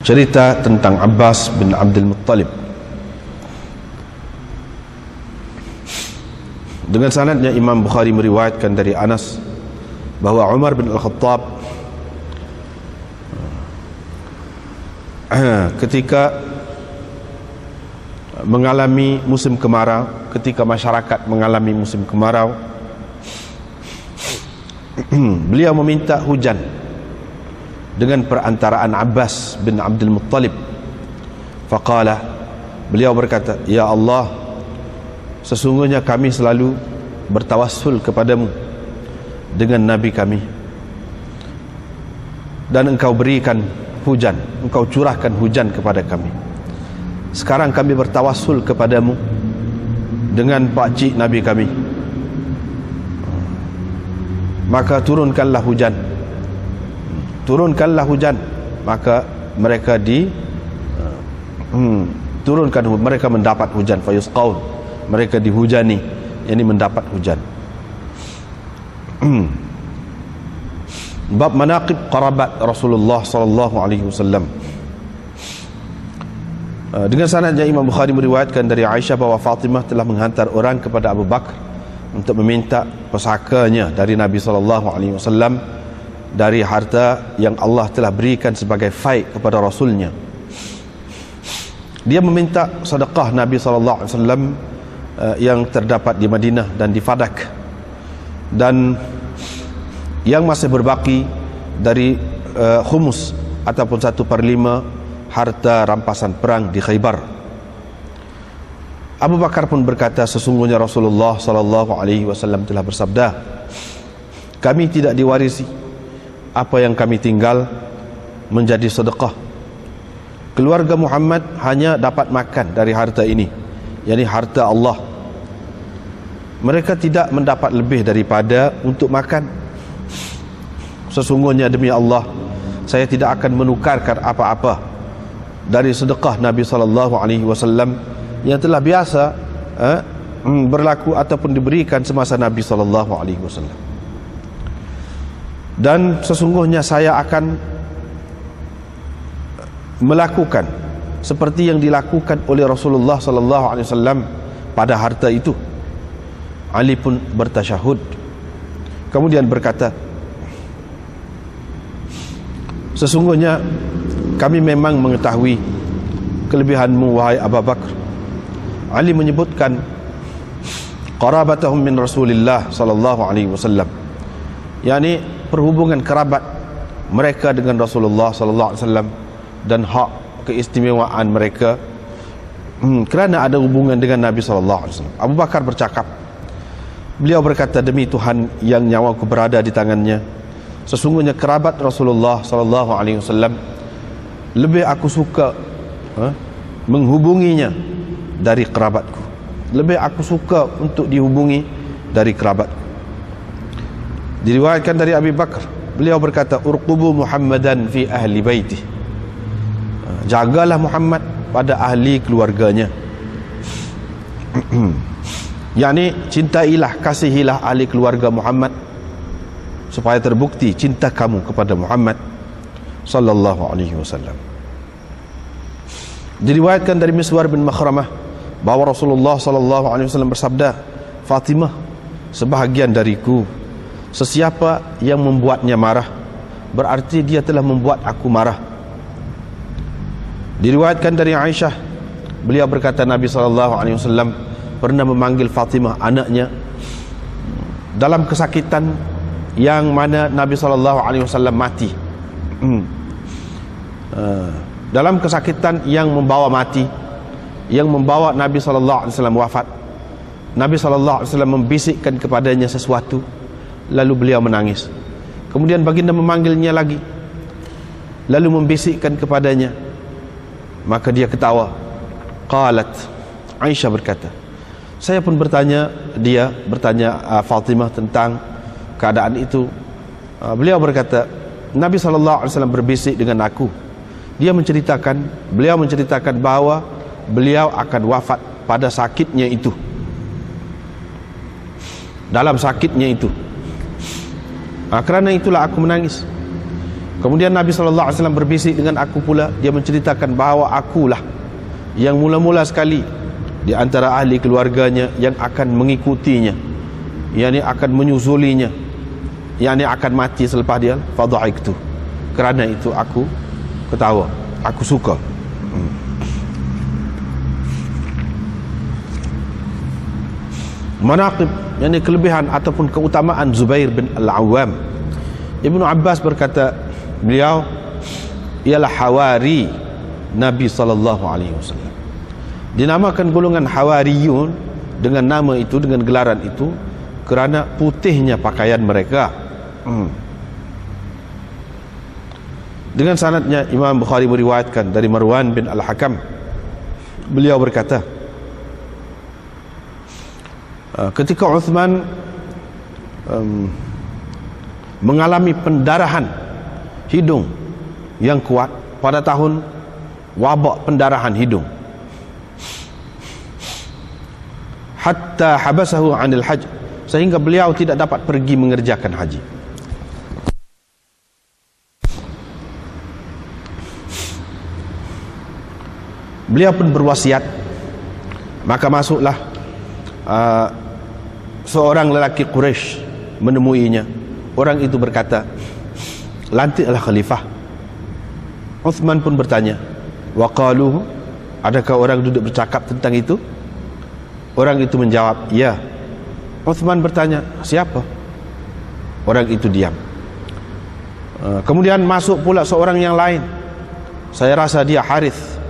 Cerita tentang Abbas bin Abdul Muttalib. Dengan sanadnya Imam Bukhari meriwayatkan dari Anas bahawa Umar bin Al-Khattab ketika mengalami musim kemarau, ketika masyarakat mengalami musim kemarau, beliau meminta hujan dengan perantaraan Abbas bin Abdul Muttalib. Faqala, beliau berkata, ya Allah, sesungguhnya kami selalu bertawassul kepadamu dengan Nabi kami, dan engkau berikan hujan, engkau curahkan hujan kepada kami. Sekarang kami bertawassul kepadamu dengan pakcik Nabi kami, maka turunkanlah hujan. Turunkanlah hujan. Maka mereka turunkan, mereka mendapat hujan. Fayusqaun, mereka dihujani, yakni mendapat hujan. Bab manaqib qarabat Rasulullah sallallahu alaihi wasallam. Dengan sanadnya Imam Bukhari meriwayatkan dari Aisyah bahawa Fatimah telah menghantar orang kepada Abu Bakar untuk meminta pusakanya dari Nabi sallallahu alaihi wasallam dari harta yang Allah telah berikan sebagai faid kepada Rasulnya. Dia meminta sedekah Nabi SAW yang terdapat di Madinah dan di Fadak, dan yang masih berbaki dari khumus ataupun 1/5 harta rampasan perang di Khaybar. Abu Bakar pun berkata, sesungguhnya Rasulullah SAW telah bersabda, kami tidak diwarisi, apa yang kami tinggal menjadi sedekah. Keluarga Muhammad hanya dapat makan dari harta ini, yakni harta Allah. Mereka tidak mendapat lebih daripada untuk makan. Sesungguhnya demi Allah, saya tidak akan menukarkan apa-apa dari sedekah Nabi SAW yang telah biasa berlaku ataupun diberikan semasa Nabi SAW. Dan sesungguhnya saya akan melakukan seperti yang dilakukan oleh Rasulullah SAW pada harta itu. Ali pun bertasyahud, kemudian berkata, sesungguhnya kami memang mengetahui kelebihanmu wahai Abu Bakar. Ali menyebutkan qarabatahum min Rasulillah sallallahu alaihi wasallam, yakni perhubungan kerabat mereka dengan Rasulullah sallallahu alaihi wasallam dan hak keistimewaan mereka kerana ada hubungan dengan Nabi sallallahu alaihi wasallam. Abu Bakar bercakap, beliau berkata, demi Tuhan yang nyawaku berada di tangannya, sesungguhnya kerabat Rasulullah sallallahu alaihi wasallam lebih aku suka menghubunginya dari kerabatku. Lebih aku suka untuk dihubungi dari kerabatku. Diriwayatkan dari Abi Bakar, beliau berkata, urqubu Muhammadan fi ahli baitih, jagalah Muhammad pada ahli keluarganya. yakni cintailah, kasihilah ahli keluarga Muhammad, supaya terbukti cinta kamu kepada Muhammad sallallahu alaihi wasallam. Diriwayatkan dari Miswar bin Makhramah bahawa Rasulullah sallallahu alaihi wasallam bersabda, Fatimah sebahagian dariku, sesiapa yang membuatnya marah, berarti dia telah membuat aku marah. Diriwayatkan dari Aisyah, beliau berkata, Nabi SAW pernah memanggil Fatimah, anaknya, dalam kesakitan yang mana Nabi SAW mati. Dalam kesakitan yang membawa mati, yang membawa Nabi SAW wafat. Nabi SAW membisikkan kepadanya sesuatu, lalu beliau menangis. Kemudian baginda memanggilnya lagi, lalu membisikkan kepadanya, maka dia ketawa. Qalat, Aisyah berkata, saya pun bertanya Fatimah tentang keadaan itu. Beliau berkata, Nabi SAW berbisik dengan aku. Beliau menceritakan bahawa beliau akan wafat pada sakitnya itu, dalam sakitnya itu. Kerana itulah aku menangis. Kemudian Nabi SAW berbisik dengan aku pula. Dia menceritakan bahawa akulah yang mula-mula sekali di antara ahli keluarganya yang akan mengikutinya, yang akan menyusulinya, yang akan mati selepas dia. Fadha'iktu, kerana itu aku ketawa, aku suka. Manaqib, yakni kelebihan ataupun keutamaan Zubair bin Al-Awwam. Ibnu Abbas berkata, beliau ialah hawari Nabi SAW. Dinamakan golongan hawariyun dengan nama itu, dengan gelaran itu, kerana putihnya pakaian mereka. Dengan sanadnya Imam Bukhari meriwayatkan dari Marwan bin Al-Hakam, beliau berkata, ketika Uthman mengalami pendarahan hidung yang kuat pada tahun wabak pendarahan hidung, hatta habasahu 'anil hajj, sehingga beliau tidak dapat pergi mengerjakan haji. Beliau pun berwasiat, maka masuklah seorang lelaki Quraisy menemuinya. Orang itu berkata, lantiklah khalifah. Uthman pun bertanya, waqaluhu, adakah orang duduk bercakap tentang itu? Orang itu menjawab, ya. Uthman bertanya, siapa? Orang itu diam. Kemudian masuk pula seorang yang lain. Saya rasa dia Harith.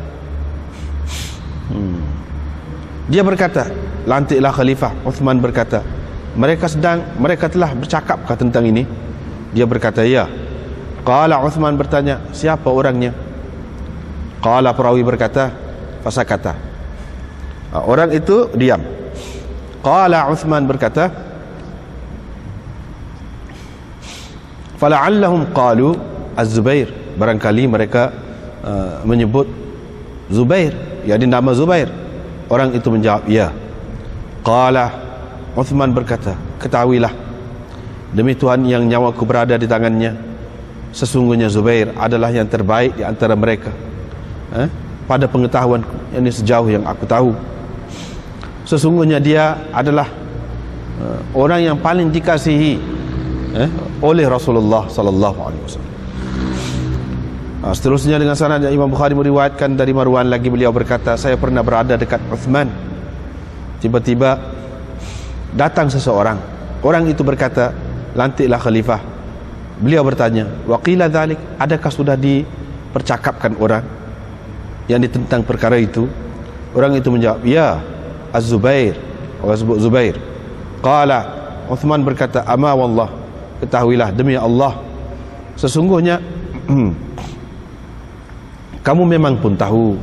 Dia berkata, lantiklah khalifah. Uthman berkata, mereka telah bercakapkah tentang ini? Dia berkata, ya. Qala, Uthman bertanya, siapa orangnya? Qala, perawi berkata, fasakata. Orang itu diam. Qala, Uthman berkata, fala'allahum qalu Az-Zubair, barangkali mereka menyebut Zubair, yakni nama Zubair. Orang itu menjawab, ya. Qala, Uthman berkata, ketahuilah, demi Tuhan yang nyawaku berada di tangannya, sesungguhnya Zubair adalah yang terbaik di antara mereka. Pada pengetahuan ini sejauh yang aku tahu, sesungguhnya dia adalah orang yang paling dikasihi oleh Rasulullah sallallahu alaihi wasallam. Seterusnya dengan sanad Imam Bukhari meriwayatkan dari Marwan lagi, beliau berkata, saya pernah berada dekat Uthman. Tiba-tiba datang seseorang. Orang itu berkata, lantiklah khalifah. Beliau bertanya, waqila dzalik, adakah sudah dipercakapkan orang yang ditentang perkara itu? Orang itu menjawab, ya, Az-Zubair. Orang sebut Zubair. Qala, Uthman berkata, ama wallah, ketahuilah demi Allah, sesungguhnya kamu memang pun tahu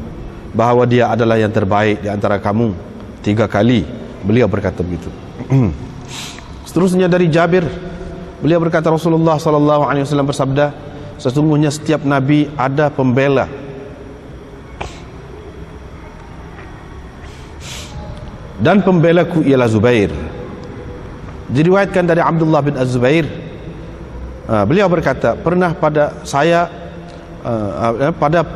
bahawa dia adalah yang terbaik di antara kamu. 3 kali beliau berkata begitu. Seterusnya dari Jabir, beliau berkata, Rasulullah sallallahu alaihi wasallam bersabda, sesungguhnya setiap nabi ada pembela. Dan pembelaku ialah Zubair. Diriwayatkan dari Abdullah bin Az-Zubair, beliau berkata, pernah pada saya pada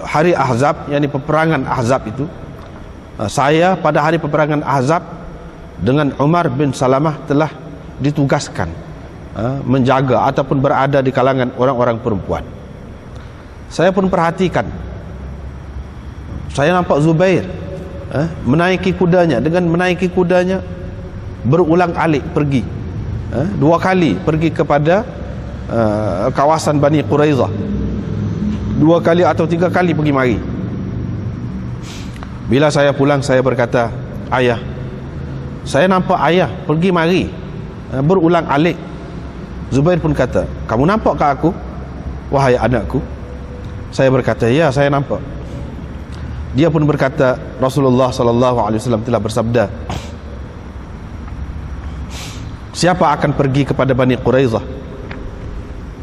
hari Ahzab, yakni peperangan Ahzab itu, saya pada hari peperangan Ahzab dengan Umar bin Salamah telah ditugaskan menjaga ataupun berada di kalangan orang-orang perempuan. Saya pun perhatikan, saya nampak Zubair menaiki kudanya. Dengan menaiki kudanya berulang alik pergi, 2 kali pergi kepada kawasan Bani Quraizah, 2 kali atau 3 kali pergi mari. Bila saya pulang, saya berkata, ayah, saya nampak ayah pergi mari berulang alik. Zubair pun kata, kamu nampak ke aku, wahai anakku? Saya berkata, ya, saya nampak. Dia pun berkata, Rasulullah sallallahu alaihi wasallam telah bersabda, siapa akan pergi kepada Bani Quraizah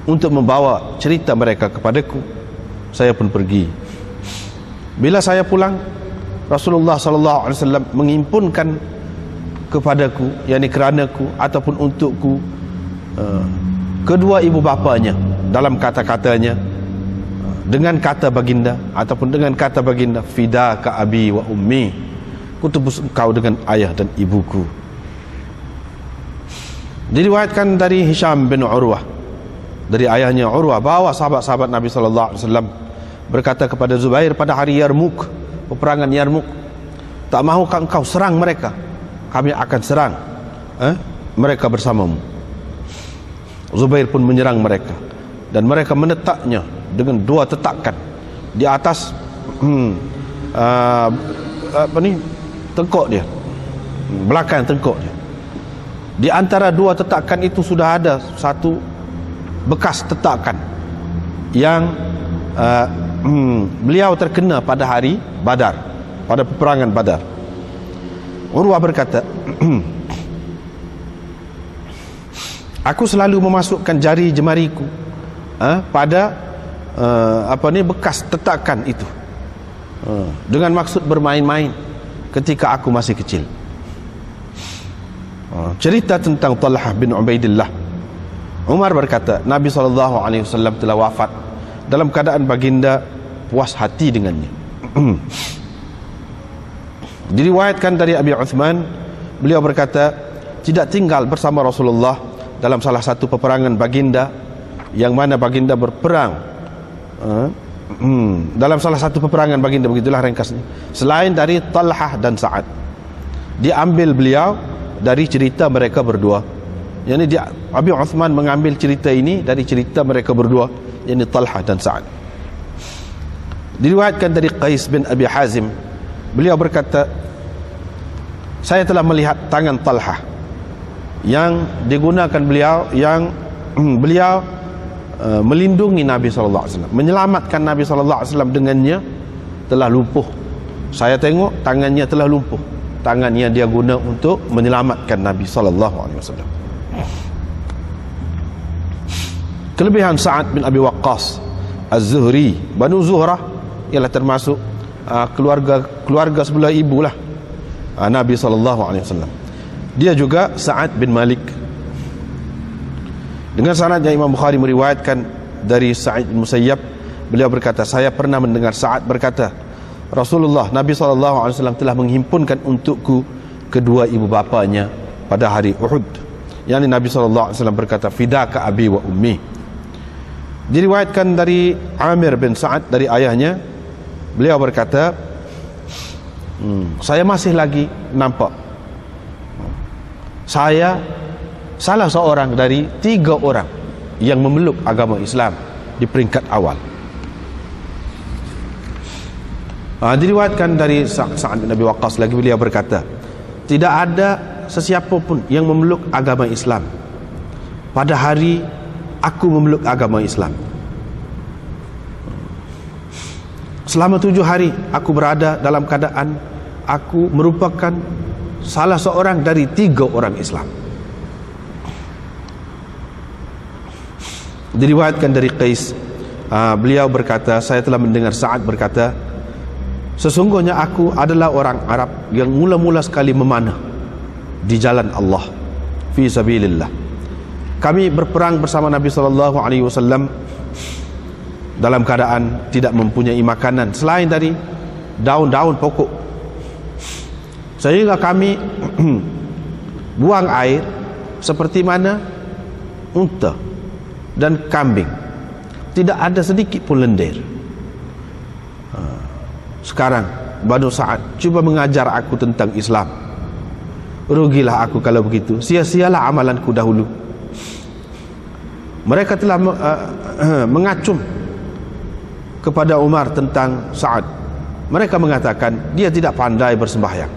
untuk membawa cerita mereka kepadaku? Saya pun pergi. Bila saya pulang, Rasulullah sallallahu alaihi wasallam mengimpunkan kepadaku, yakni keranaku ataupun untukku, kedua ibu bapanya dalam kata-katanya dengan kata baginda ataupun dengan kata baginda, fidaka abi wa ummi, ku tebus engkau dengan ayah dan ibuku. Diriwayatkan dari Hisham bin Urwah, dari ayahnya Urwah, bahwa sahabat-sahabat Nabi SAW berkata kepada Zubair pada hari Yarmuk, peperangan Yarmuk, tak mahukah engkau serang mereka? Kami akan serang mereka bersamamu. Zubair pun menyerang mereka, dan mereka menetapnya dengan 2 tetakan di atas tengkok dia, belakang tengkok dia. Di antara 2 tetakan itu sudah ada satu bekas tetakan yang beliau terkena pada hari Badar, pada peperangan Badar. Urwah berkata, aku selalu memasukkan jari jemariku pada bekas tetakan itu dengan maksud bermain-main ketika aku masih kecil. Cerita tentang Talhah bin Ubaidillah. Umar berkata, Nabi SAW telah wafat dalam keadaan baginda puas hati dengannya. Diriwayatkan dari Abi Uthman, beliau berkata, tidak tinggal bersama Rasulullah dalam salah satu peperangan baginda, yang mana baginda berperang dalam salah satu peperangan baginda, begitulah ringkasnya, selain dari Talhah dan Sa'ad. Diambil beliau dari cerita mereka berdua. Yani Abi Uthman mengambil cerita ini dari cerita mereka berdua, yani Talhah dan Sa'ad. Diriwayatkan dari Qais bin Abi Hazim, beliau berkata, saya telah melihat tangan Talhah yang digunakan beliau, yang beliau melindungi Nabi SAW, menyelamatkan Nabi SAW dengannya, telah lumpuh. Saya tengok tangannya telah lumpuh, tangannya dia guna untuk menyelamatkan Nabi SAW. Kelebihan Sa'ad bin Abi Waqqas Az-Zuhri, Banu Zuhrah, ialah termasuk keluarga sebelah ibu lah Nabi SAW. Dia juga Sa'ad bin Malik. Dengan sanad yang Imam Bukhari meriwayatkan dari Sa'id bin Musayyab, beliau berkata, saya pernah mendengar Sa'ad berkata, Rasulullah Nabi SAW telah menghimpunkan untukku kedua ibu bapanya pada hari Uhud. Yani Nabi SAW berkata, fidaka abi wa ummi. Diriwayatkan dari Amir bin Sa'ad dari ayahnya, beliau berkata, saya masih lagi nampak saya salah seorang dari 3 orang yang memeluk agama Islam di peringkat awal. Diriwayatkan dari Sa'ad bin Abi Waqqas lagi, beliau berkata, tidak ada sesiapa pun yang memeluk agama Islam pada hari aku memeluk agama Islam. Selama 7 hari aku berada dalam keadaan aku merupakan salah seorang dari 3 orang Islam. Diriwayatkan dari Qais, beliau berkata, saya telah mendengar Sa'ad berkata, sesungguhnya aku adalah orang Arab yang mula-mula sekali memanah di jalan Allah fi sabilillah. Kami berperang bersama Nabi SAW dalam keadaan tidak mempunyai makanan selain dari daun-daun pokok, sehingga kami buang air seperti mana unta dan kambing, tidak ada sedikit pun lendir. Sekarang Banu Sa'ad cuba mengajar aku tentang Islam. Rugilah aku kalau begitu, sia-sialah amalanku dahulu. Mereka telah mengacung kepada Umar tentang Sa'ad. Mereka mengatakan dia tidak pandai bersembahyang.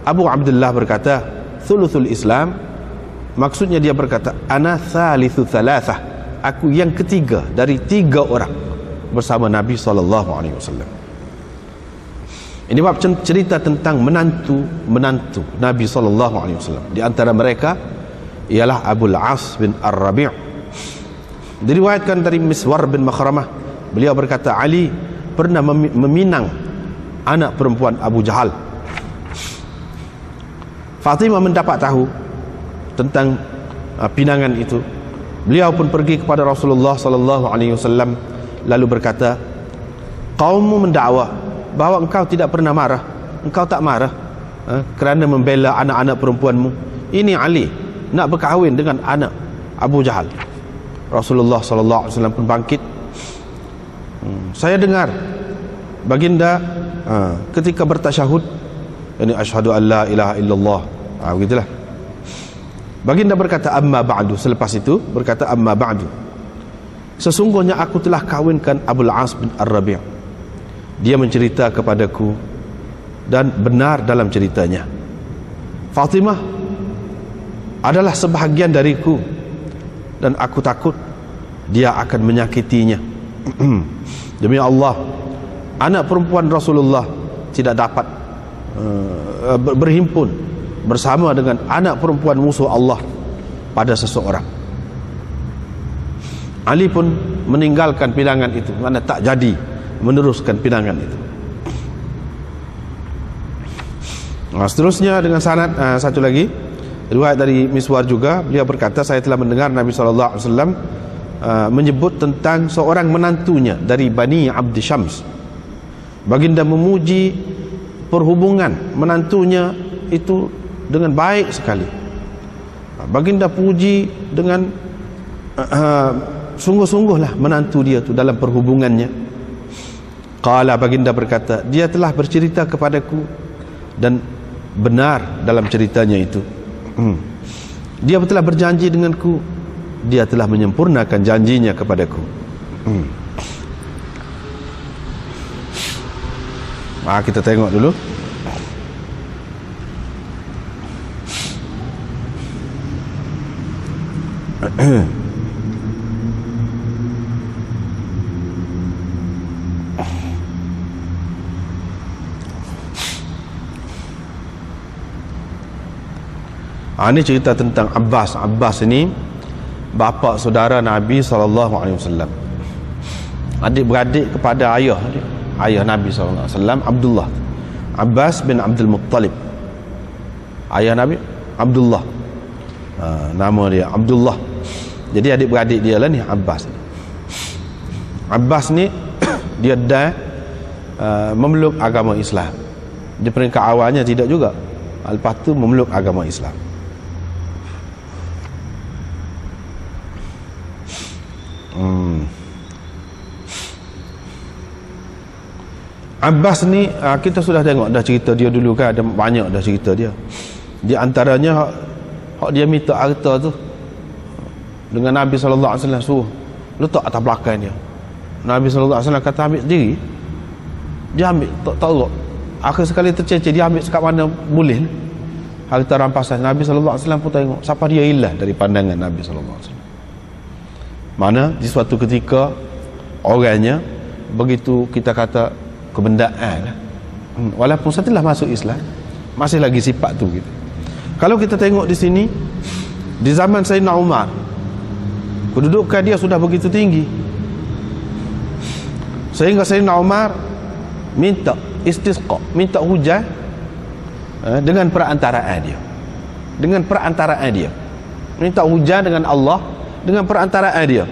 Abu Abdullah berkata, thuluthul Islam, maksudnya dia berkata, ana thalithu thalathah, aku yang ketiga dari 3 orang bersama Nabi SAW. Ini bab cerita tentang menantu Nabi SAW. Di antara mereka ialah Abul As bin Ar-Rabi'. Diriwayatkan dari Miswar bin Makhramah, beliau berkata, Ali pernah meminang anak perempuan Abu Jahal. Fatimah mendapat tahu tentang pinangan itu, Beliau pun pergi kepada Rasulullah sallallahu alaihi wasallam lalu berkata, kaummu mendakwa bahawa engkau tidak pernah marah, engkau tak marah kerana membela anak-anak perempuanmu. Ini Ali nak berkahwin dengan anak Abu Jahal. Rasulullah sallallahu alaihi wasallam pun bangkit. Saya dengar baginda ketika bertasyahud, ini asyhadu an la ilaha illallah, begitulah. Baginda berkata amma ba'du, selepas itu berkata amma ba'du, sesungguhnya aku telah kawinkan Abul As bin Ar-Rabi'. Dia mencerita kepadaku dan benar dalam ceritanya, Fatimah adalah sebahagian dariku dan aku takut dia akan menyakitinya. Demi Allah, anak perempuan Rasulullah tidak dapat berhimpun bersama dengan anak perempuan musuh Allah pada seseorang. Ali pun meninggalkan pinangan itu, mana tak jadi meneruskan pinangan itu. Seterusnya dengan sanad satu lagi riwayat dari Miswar juga, beliau berkata, saya telah mendengar Nabi SAW menyebut tentang seorang menantunya dari Bani Abdi Syams. Baginda memuji perhubungan menantunya itu dengan baik sekali. Baginda puji dengan sungguh-sungguhlah menantu dia tu dalam perhubungannya. Qala, baginda berkata, dia telah bercerita kepadaku dan benar dalam ceritanya itu. Dia telah berjanji denganku, dia telah menyempurnakan janjinya kepadaku. Kita tengok dulu. Ini cerita tentang Abbas. Abbas ini bapa saudara Nabi SAW, adik-beradik kepada ayah Nabi SAW, Abdullah. Abbas bin Abdul Muttalib, ayah Nabi Abdullah, nama dia Abdullah. Jadi adik-beradik dia lah ni Abbas. Abbas ni dia dah memeluk agama Islam. Di peringkat awalnya tidak juga, lepas tu memeluk agama Islam. Abbas ni kita sudah tengok dah cerita dia dulu kan, ada banyak dah cerita dia. Di antaranya hak dia minta harta tu dengan Nabi SAW suruh letak atas belakang dia. Nabi SAW kata ambil sendiri. Dia ambil tak tahu. Akhir sekali tercecer, dia ambil sekat mana boleh harta rampasan. Nabi SAW pun tengok siapa dia, hilang dari pandangan Nabi SAW. Mana di suatu ketika orangnya begitu kita kata kebendaan, walaupun setelah masuk Islam masih lagi sifat tu gitu. Kalau kita tengok di sini, di zaman Sayyidina Umar, kedudukan dia sudah begitu tinggi sehingga Sayyidina Umar minta istisqa, minta hujan dengan perantaraan dia, minta hujan dengan Allah dengan perantaraan dia.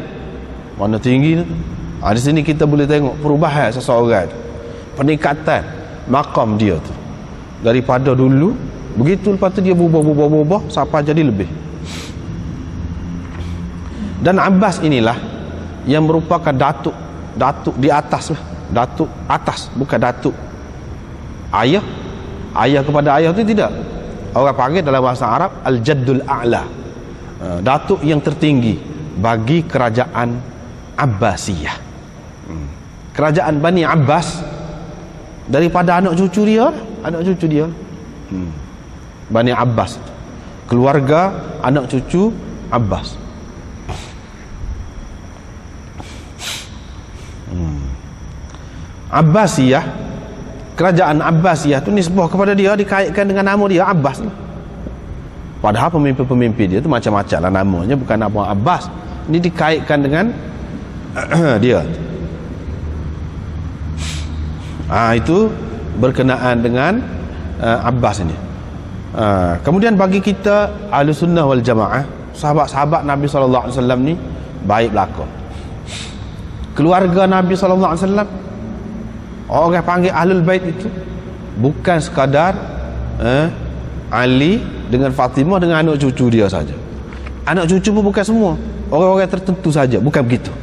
Mana tinggi tu. Di sini kita boleh tengok perubahan seseorang, peningkatan makam dia tu daripada dulu begitu, lepas tu dia berubah sampai jadi lebih. Dan Abbas inilah yang merupakan datuk di atas lah, datuk atas, bukan datuk ayah kepada ayah tu tidak. Orang panggil dalam bahasa Arab al-jaddul a'la, datuk yang tertinggi bagi kerajaan Abbasiyah, kerajaan Bani Abbas, daripada anak cucu dia Bani Abbas, keluarga anak cucu Abbas. Abbasiyah, kerajaan Abbasiyah tu nisbah kepada dia, dikaitkan dengan nama dia Abbas. Padahal pemimpin-pemimpin dia tu macam-macam lah namanya, bukan nama Abbas. Ini dikaitkan dengan dia. Itu berkenaan dengan Abbas ini. Kemudian bagi kita Ahlussunnah wal Jamaah, sahabat-sahabat Nabi SAW ni baik belaka. Keluarga Nabi SAW, orang panggil Ahlul Bait itu bukan sekadar Ali dengan Fatimah dengan anak cucu dia saja. Anak cucu pun bukan semua, orang-orang tertentu saja, bukan begitu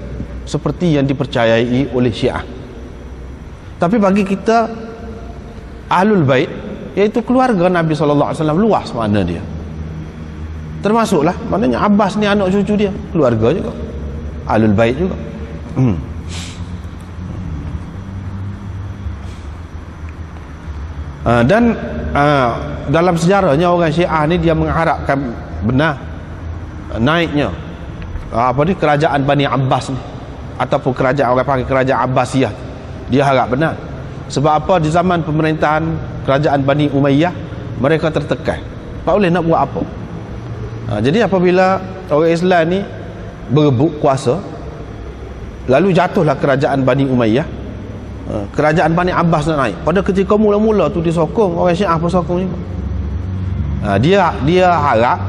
seperti yang dipercayai oleh Syiah. Tapi bagi kita Ahlul Bait iaitu keluarga Nabi SAW, luas makna dia. Termasuklah maknanya Abbas ni anak cucu dia, keluarga juga, Ahlul Bait juga. Dan dalam sejarahnya orang Syiah ni dia mengharapkan benar naiknya kerajaan Bani Abbas ni, ataupun kerajaan, orang panggil kerajaan Abbasiyah. Dia harap benar. Sebab apa? Di zaman pemerintahan kerajaan Bani Umayyah mereka tertekan, tak boleh nak buat apa. Jadi apabila orang Islam ni berebut kuasa, lalu jatuhlah kerajaan Bani Umayyah, kerajaan Bani Abbas nak naik. Pada ketika mula-mula tu disokong, orang Syiah pun sokong juga. Dia harap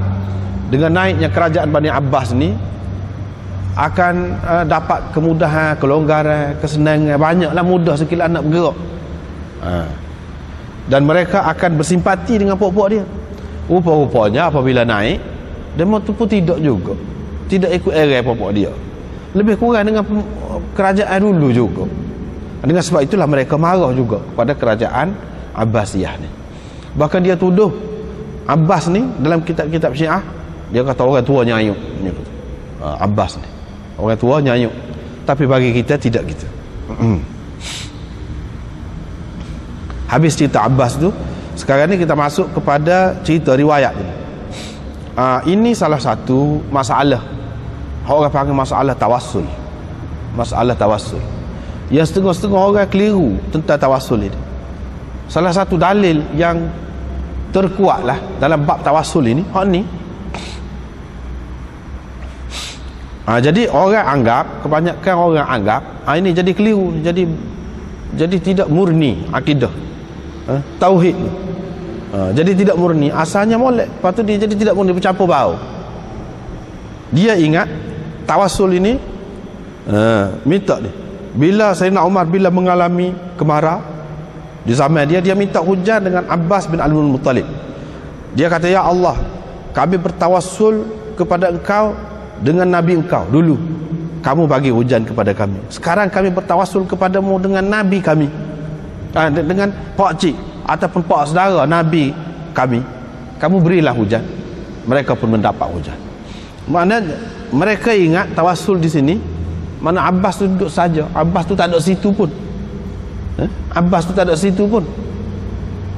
dengan naiknya kerajaan Bani Abbas ni akan dapat kemudahan, kelonggaran, kesenangan, banyaklah mudah sekiranya nak bergerak. Dan mereka akan bersimpati dengan pokok dia. Rupa-rupanya apabila naik, demo tu pun tidak juga, tidak ikut era pokok dia, lebih kurang dengan kerajaan dulu juga. Dengan sebab itulah mereka marah juga pada kerajaan Abbasiyah ni. Bahkan dia tuduh Abbas ni dalam kitab-kitab Syiah, dia kata orang tua nyayuk. Abbas ni orang tua nyayuk. Tapi bagi kita tidak gitu. Habis cerita Abbas tu, sekarang ni kita masuk kepada cerita riwayat ni. Ini salah satu masalah, orang panggil masalah tawassul. Masalah tawassul yang setengah-setengah orang keliru tentang tawassul ini. Salah satu dalil yang terkuatlah dalam bab tawassul ini, hak ni. Jadi orang anggap, kebanyakan orang anggap ini jadi keliru, jadi tidak murni akidah, tauhid ni. Jadi tidak murni, asalnya molek, lepas tu dia jadi tidak murni, bercampur bau. Dia ingat tawassul ini minta ni, bila Sayyidina Umar bila mengalami kemarau di zaman dia minta hujan dengan Abbas bin Abdul Muttalib. Dia kata, ya Allah, kami bertawassul kepada engkau dengan Nabi engkau dulu, kamu bagi hujan kepada kami. Sekarang kami bertawassul kepadamu dengan Nabi kami, dengan pak cik ataupun pak saudara Nabi kami, kamu berilah hujan. Mereka pun mendapat hujan. Maknanya mereka ingat tawassul di sini, mana Abbas tu duduk saja, Abbas tu tak ada situ pun, Abbas tu tak ada situ pun,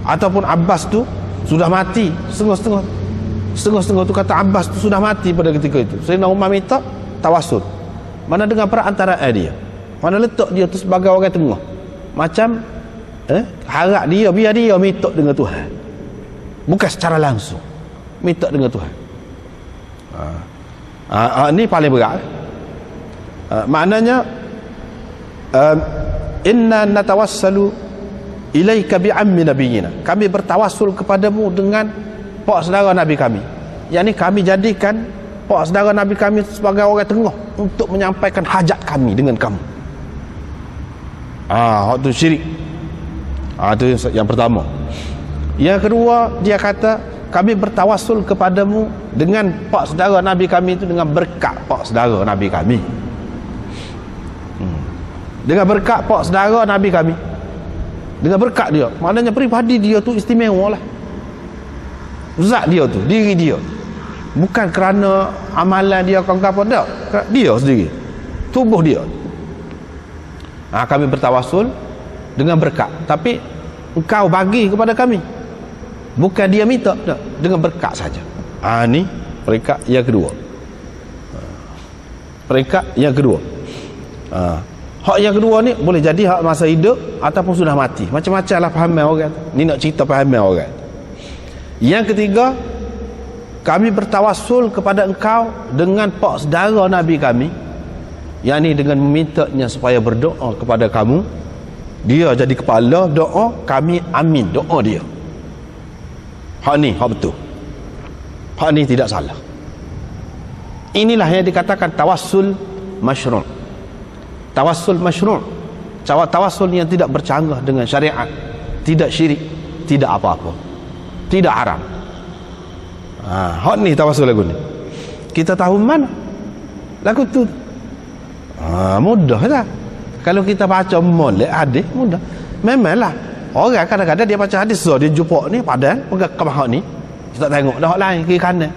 ataupun Abbas tu sudah mati setengah-setengah tu kata Abbas tu sudah mati pada ketika itu. Sayyidina Umar minta tawassul, mana dengan perantaraan dia, mana letak dia tu sebagai orang tengah, macam harap dia, biar dia minta dengan Tuhan, bukan secara langsung minta dengan Tuhan. Ini paling berat. Maknanya inna natawassalu ilaika bi'ammi nabiyina, kami bertawassul kepadamu dengan pak saudara Nabi kami. Yang ni kami jadikan pak saudara Nabi kami sebagai orang tengah untuk menyampaikan hajat kami dengan kamu. Itu syirik. Itu yang pertama. Yang kedua, dia kata kami bertawassul kepadamu dengan pak saudara Nabi kami itu, dengan berkat pak saudara Nabi kami. Dengan berkat pak saudara Nabi kami, dengan berkat dia, maknanya peribadi dia tu istimewa lah, zat dia tu, diri dia, bukan kerana amalan dia apa dah, dia sendiri, tubuh dia. Kami bertawassul dengan berkat, tapi engkau bagi kepada kami, bukan dia minta dah, dengan berkat saja. Ni peringkat yang kedua. Peringkat yang kedua. Hak yang kedua ni boleh jadi hak masa hidup ataupun sudah mati. Macam-macam lah fahaman orang. Ni nak cerita fahaman orang. Yang ketiga, kami bertawassul kepada engkau dengan pak saudara Nabi kami, yang ni dengan memintanya supaya berdoa kepada kamu. Dia jadi kepala doa, kami amin doa dia. Hak ni hak betul. Hak ni tidak salah. Inilah yang dikatakan tawassul masyru'. Tawassul masyru', tawassul yang tidak bercanggah dengan syariat, tidak syirik, tidak apa-apa, tidak haram. Hak ni tawassul lagu ni. Kita tahu mana lagu tu. Mudah lah. Kalau kita baca molek hadis, mudah. Memanglah orang kadang-kadang dia baca hadis, so dia jumpa ni padahal pegang hak ni, kita tengok dah hak lain kiri kanan.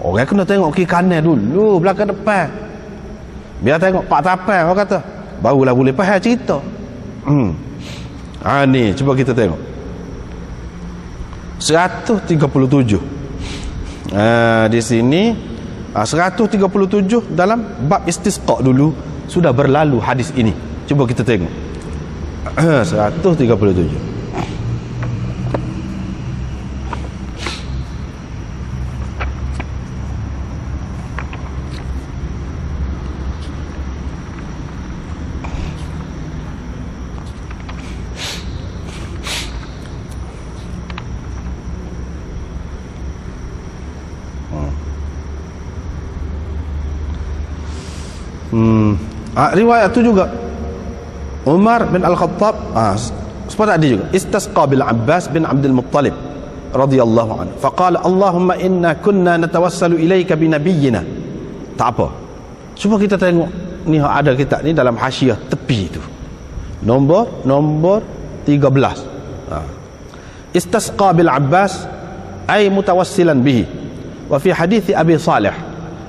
Orang kena tengok kiri kanan dulu, belakang depan. Biar tengok pak tapan, orang kata, barulah boleh faham cerita. Ni cuba kita tengok 137. Di sini 137 dalam bab istisqa dulu sudah berlalu hadis ini. Cuba kita tengok 137. Riwayat itu juga Umar bin Al-Khattab seperti tadi juga istasqa bil Abbas bin Abdul Muttalib radhiyallahu anhu faqala Allahumma inna kunna natawassalu ilaika bi nabiyyina. Tak apa, cuba kita tengok ni ada kitab ni dalam hasyiah tepi itu nombor 13. Istasqa bil Abbas ay mutawassilan bihi. Wa fi hadits Abi Salih,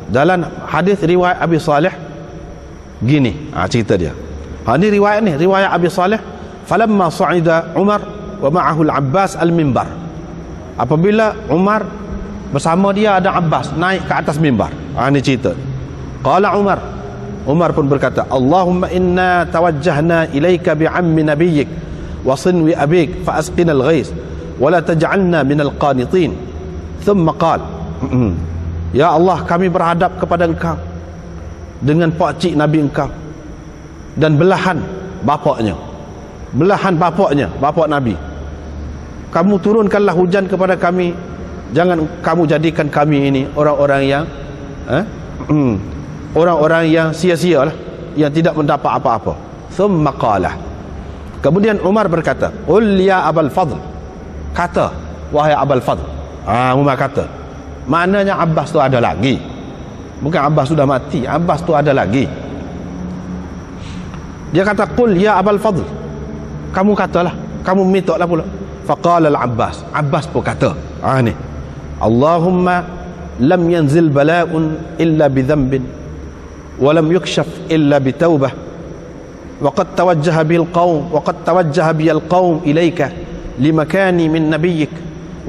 dalam hadis riwayat Abi Salih gini cerita dia. Ini riwayat ni, riwayat Abi Salih, falamma sa'ida Umar wa ma'ahu al-Abbas al-mimbar. Apabila Umar bersama dia ada Abbas naik ke atas mimbar. Ini cerita. Qala Umar pun berkata, Allahumma inna tawajjahna ilaika bi'ammi nabiyyik wa sinwi abik fa asqina al-ghais wa la taj'alna min al-qanitin. Thumma qala, ya Allah, kami berhadap kepada engkau dengan pakcik Nabi engkau dan belahan bapaknya, bapak Nabi. Kamu turunkanlah hujan kepada kami, jangan kamu jadikan kami ini orang-orang yang orang-orang yang sia-sia lah, yang tidak mendapat apa-apa. Thumma qala, kemudian Umar berkata, qul ya Abul Fadl, kata wahai Abul Fadl. Umar kata, maknanya Abbas tu ada lagi, bukan Abbas sudah mati, Abbas tu ada lagi. Dia kata, qul ya Abul Fadl, kamu katalah, kamu mintalah pula. Faqala al-Abbas, Abbas pun kata, ni, Allahumma lam yanzil bala'un illa bi dhanbin wa lam yukshaf illa bi taubah wa qad tawajjaha bil qaum wa qad tawajjaha bil qaum ilayka limakani min nabiyyik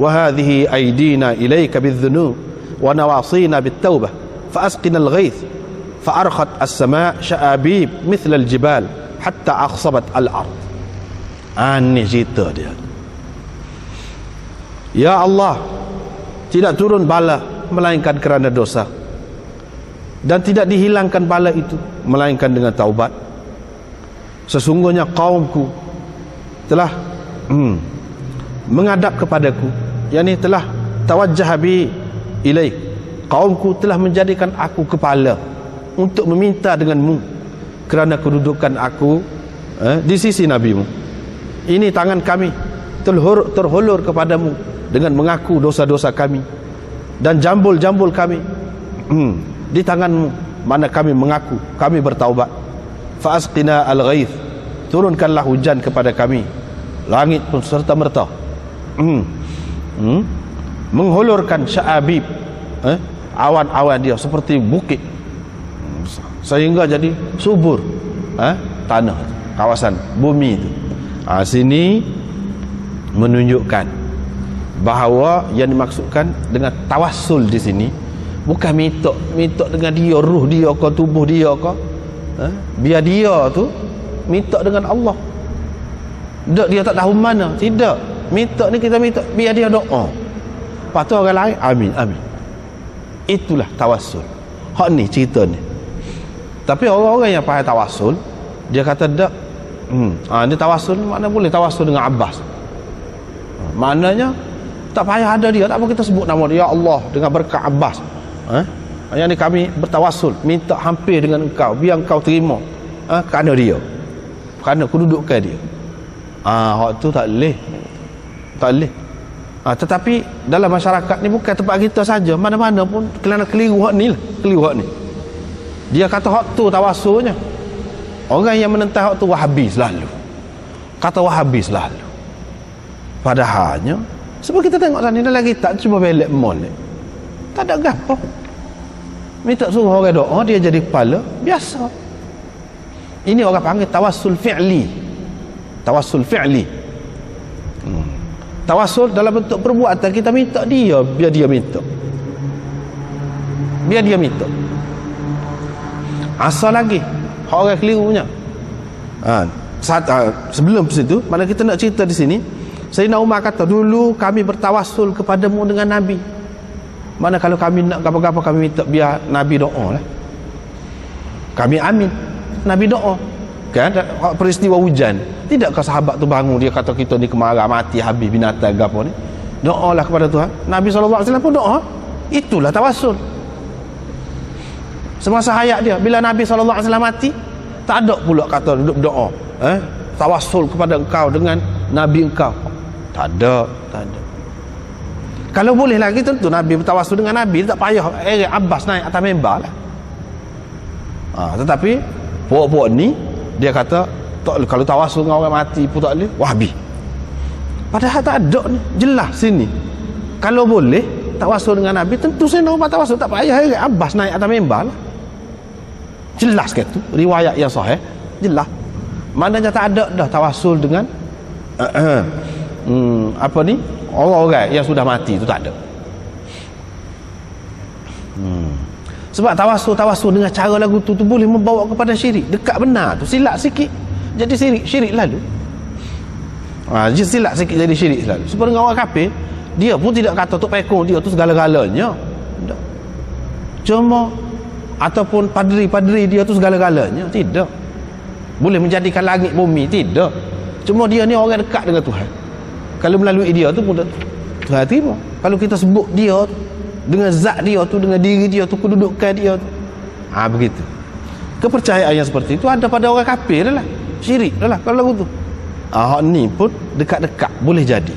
wa hadhihi aydina ilayka bidh-dhunub wa nawasina bit taubah fa asqina al-ghayth fa arkhat as-sama' sha'abib mithla al-jibal hatta akhsabat al-ard. Ini cerita dia. Ya Allah, tidak turun bala melainkan kerana dosa, dan tidak dihilangkan bala itu melainkan dengan taubat. Sesungguhnya kaumku telah menghadap kepadaku, yakni telah tawajjah bi ilaik, kaumku telah menjadikan aku kepala untuk meminta denganmu kerana kedudukan aku di sisi nabimu. Ini tangan kami terhulur kepadamu dengan mengaku dosa-dosa kami, dan jambul-jambul kami di tanganmu, mana kami mengaku kami bertaubat. Fa asqina al-ghaith, turunkanlah hujan kepada kami. Langit pun serta merta menghulurkan sya'abib, awan-awan dia seperti bukit, sehingga jadi subur tanah, kawasan bumi itu. Sini menunjukkan bahawa yang dimaksudkan dengan tawassul di sini bukan minta dengan dia, ruh dia ke, tubuh dia ke, biar dia tu minta dengan Allah. Dia tak tahu mana, tidak. Minta ni kita minta biar dia doa. Lepas tu orang lain amin, amin. Itulah tawassul. Hak ni cerita ni. Tapi orang-orang yang faham tawassul, dia kata tak. Ni tawassul mana boleh tawassul dengan Abbas. Maknanya tak payah ada dia, tak apa kita sebut nama dia, ya Allah dengan berkat Abbas. Yang ni kami bertawassul, minta hampir dengan engkau, biar engkau terima kerana dia, kerana kedudukan dia. Hak tu tak boleh. Tak boleh. Tetapi dalam masyarakat ni bukan tempat kita saja, mana-mana pun kerana keliru hak ni lah, keliru hak ni. Dia kata hak tu tawassulnya. Orang yang menentang hak tu Wahabi selalu. Kata Wahabi selalu. Padahalnya sebab kita tengok sana dalam kitab cuba belek molek. Tak ada gapo. Minta suruh orang doa, dia jadi kepala, biasa. Ini orang panggil tawassul fi'li. Tawassul fi'li. Tawassul dalam bentuk perbuatan, kita minta dia, biar dia minta. Biar dia minta. Asal lagi hak orang kelirunya. Sebelum situ, mana kita nak cerita di sini, Sayyidina Umar kata, dulu kami bertawassul kepadamu dengan Nabi. Mana kalau kami nak apa-apa, kami minta biar Nabi doa lah. Kami amin, Nabi doa. Kan peristiwa hujan, tidakkah sahabat tu bangun, dia kata kita ni kemarau, mati habis binatang gapo ni, doalah kepada Tuhan. Nabi SAW pun doa. Itulah tawassul. Semasa hayat dia, bila Nabi SAW mati, tak ada pula kata duduk doa, tawassul kepada engkau dengan Nabi engkau. Tak ada. Kalau boleh lagi tentu Nabi bertawassul dengan Nabi, tak payah Abbas naik atas mimbar lah. Tetapi puak-puak ni dia kata kalau tawassul dengan orang mati pun tak boleh, Wahabi. Padahal tak ada ni, jelas sini. Kalau boleh tawassul dengan Nabi, tentu saya nak buat tawassul, tak payah Abbas naik atas mimbar lah. Jelas ke tu riwayat yang sahih, jelas. Maknanya tak ada dah tawassul dengan apa ni, orang-orang yang sudah mati itu tak ada. Sebab tawassul dengan cara lagu tu boleh membawa kepada syirik. Dekat benar tu, silap sikit jadi syirik lalu. Silap sikit jadi syirik lalu. Sebab dengan orang kafir, dia pun tidak kata tok pekong dia tu segala-galanya. Cuma ataupun padri-padri dia tu segala-galanya, tidak. Boleh menjadikan langit bumi, tidak. Cuma dia ni orang dekat dengan Tuhan. Kalau melalui dia tu pun Tuhan terima. Kalau kita sebut dia dengan zat dia tu, dengan diri dia tu, kedudukan dia tu, begitu. Kepercayaan yang seperti itu ada pada orang kafir dah lah, syirik dah lah kalau lagu tu. Hak ni pun dekat-dekat boleh jadi.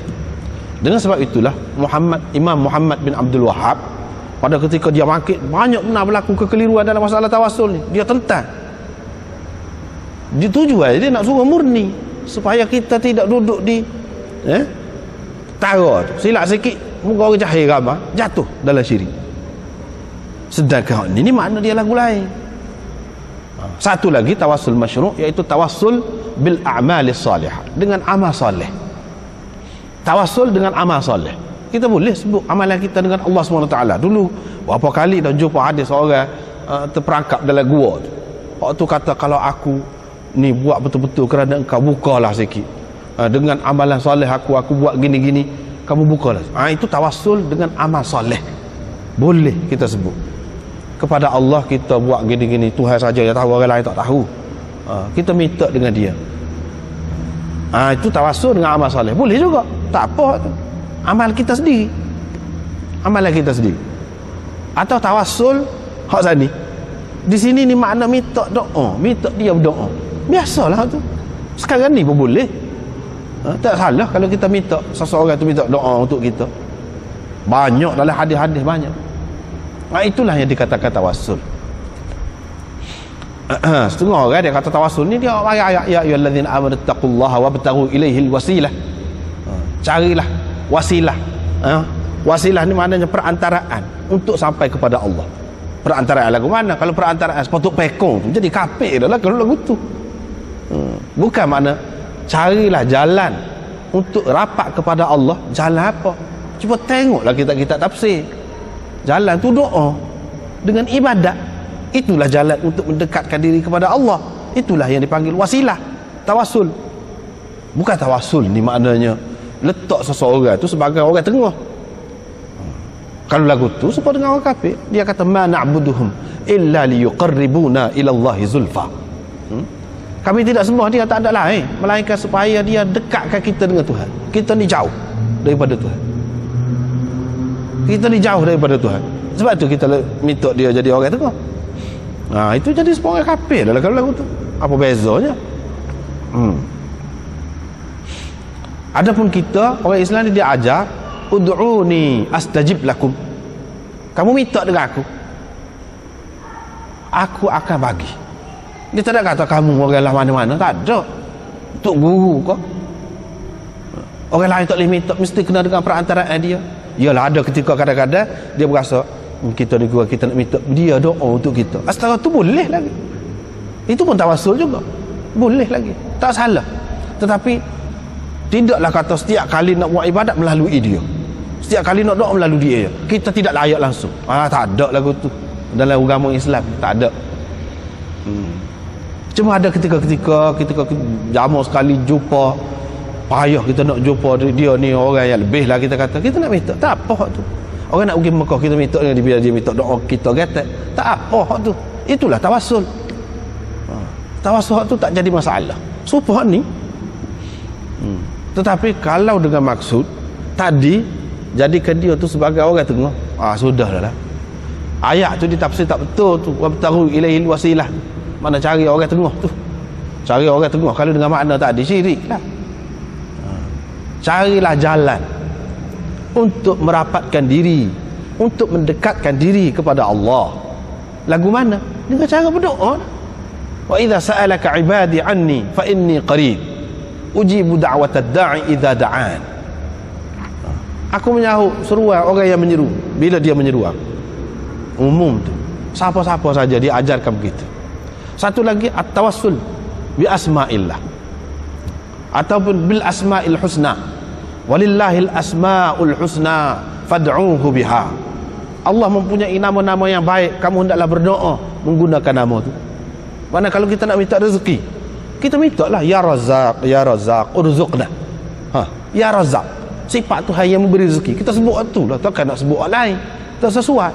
Dengan sebab itulah Imam Muhammad bin Abdul Wahhab, pada ketika dia bangkit, banyak benar berlaku kekeliruan dalam masalah tawassul ni. Dia tentang, dia tujuan dia nak suruh murni supaya kita tidak duduk di tara tu, silap sikit muka orang jahil ramah, jatuh dalam syirik. Sedangkan ini makna dia lagu lain. Satu lagi tawassul masyru', iaitu tawassul bil a'malis salihah, dengan amal soleh. Tawassul dengan amal soleh, kita boleh sebut amalan kita dengan Allah SWT. Dulu berapa kali dah jumpa hadis orang terperangkap dalam gua tu. Waktu kata, kalau aku ni buat betul-betul kerana engkau, bukalah sikit. Dengan amalan soleh aku buat gini-gini, kamu bukalah. Itu tawassul dengan amal soleh. Boleh kita sebut. Kepada Allah kita buat gini-gini, Tuhan saja yang tahu, orang lain tak tahu. Kita minta dengan dia. Itu tawassul dengan amal soleh. Boleh juga, tak apa tu. Amal kita sendiri, amalan kita sendiri. Atau tawassul hak sani, di sini ni makna minta doa, minta dia berdoa. Biasalah tu. Sekarang ni pun boleh. Tak salah kalau kita minta seseorang tu minta doa untuk kita. Banyak dalam hadis-hadis banyak. Itulah yang dikatakan tawassul. Setengah orang dia kata tawassul ni, dia ayat ya ayyuhallazina amanu taqullaha wabtaghu ilaihil wasilah. Carilah wasilah. Wasilah ni maknanya perantaraan untuk sampai kepada Allah. Perantaraan lagu mana? Kalau perantaraan sepatut pekong tu, jadi kafir dah lah kalau lagu tu. Bukan makna carilah jalan untuk rapat kepada Allah. Jalan apa? Cuba tengoklah kita tafsir. Jalan tu doa dengan ibadat. Itulah jalan untuk mendekatkan diri kepada Allah. Itulah yang dipanggil wasilah, tawassul. Bukan tawassul ni maknanya letak seseorang tu sebagai orang tengah. Kalau lagu tu sebab dengan orang kafir, dia kata ma na'buduhum illa liyuqarribuna ila Allahi zulfa. Kami tidak sembah dia, tak ada lain melainkan supaya dia dekatkan kita dengan Tuhan. Kita ni jauh daripada Tuhan. Kita ni jauh daripada Tuhan. Sebab tu kita minta dia jadi orang tengah. Itu jadi seorang kafir lah kalau lagu tu. Apa bezanya? Adapun kita orang Islam dia ajar ud'uni astajib lakum. Kamu minta dengan aku akan bagi. Dia tak ada kata kamu orang lah mana-mana, tak ada. Untuk guru kau. Orang lain tak boleh minta, mesti kena dengan perantaraan dia. Yalah, ada ketika kadang-kadang dia berasa kita ni guru, kita nak minta dia doa untuk kita. Astaga, tu boleh lagi. Itu pun tawassul juga. Boleh lagi. Tak salah. Tetapi tidaklah kata setiap kali nak buat ibadat melalui dia. Setiap kali nak doa melalui dia. Kita tidak layak langsung. Tak ada lagu tu. Dalam agama Islam tak ada. Cuma ada ketika jamu sekali jumpa, payah kita nak jumpa dia ni orang yang lebih lah, kita kata kita nak minta. Tak apa tu. Orang nak pergi Mekah, kita minta dengan dia, biar dia minta doa kita kata. Tak apa tu. Itulah tawassul. Tawassul tu tak jadi masalah. Supaya ni. Tetapi kalau dengan maksud tadi jadikan dia tu sebagai orang tengah, sudahlah lah. Ayat tu ditafsir tak betul tu. Wabtaru ilaihil wasilah. Mana cari orang tengah tu? Cari orang tengah kalau dengan makna tadi syirik lah. Carilah jalan untuk merapatkan diri, untuk mendekatkan diri kepada Allah. Lagu mana? Dengan cara berdoa. Wa idza sa'alaka 'ibadi 'anni fa inni qarib ujibu da'watad da'i idza da'an. Aku menyahut seruan orang yang menyeru bila dia menyeru aku. Umum tu. Siapa-siapa saja dia ajarkan begitu. Satu lagi at-tawassul bi asma'illah ataupun bil asma'il husna. Walillahil asma'ul husna fad'uhu biha. Allah mempunyai nama-nama yang baik, kamu hendaklah berdoa menggunakan nama tu. Mana kalau kita nak minta rezeki, kita mintalah ya Razzaq, ya Razzaq urzuqna. Ya Razzaq, sifat Tuhan yang memberi rezeki. Kita sebut tu lah, takkan nak sebut orang lain. Tak sesuai.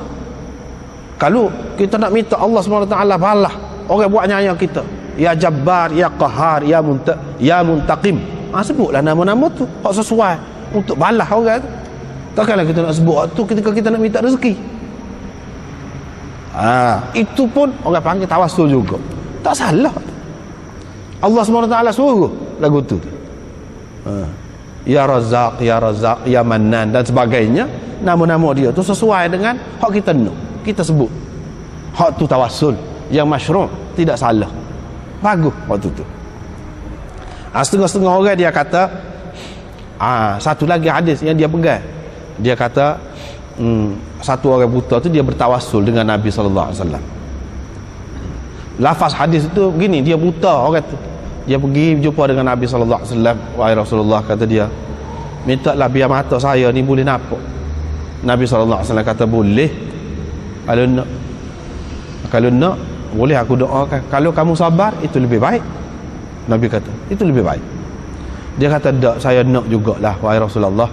Kalau kita nak minta Allah SWT balah orang buat nyanyi kita, ya Jabbar, ya Qahar, ya Muntaqim, sebutlah nama-nama tu hak sesuai untuk balah orang tu. Takkanlah kita nak sebut tu ketika kita nak minta rezeki. Itu pun orang panggil tawassul juga. Tak salah. Allah SWT suruh lagu tu. Ya Razzaq, ya Razzaq, ya Mannan dan sebagainya. Nama-nama dia tu sesuai dengan hak kita nak, kita sebut. Hak tu tawassul yang masyru', tidak salah. Bagus waktu tu. Setengah-setengah orang dia kata satu lagi hadis yang dia pegang. Dia kata satu orang buta tu dia bertawassul dengan Nabi sallallahu alaihi wasallam. Lafaz hadis itu begini, dia buta orang tu. Dia pergi jumpa dengan Nabi sallallahu alaihi wasallam. Wahai Rasulullah, kata dia, mintalah biar mata saya ni boleh nampak. Nabi sallallahu alaihi wasallam kata boleh. Kalau nak boleh aku doakan. Kalau kamu sabar itu lebih baik. Nabi kata itu lebih baik. Dia kata tak, saya nak jugalah wahai Rasulullah.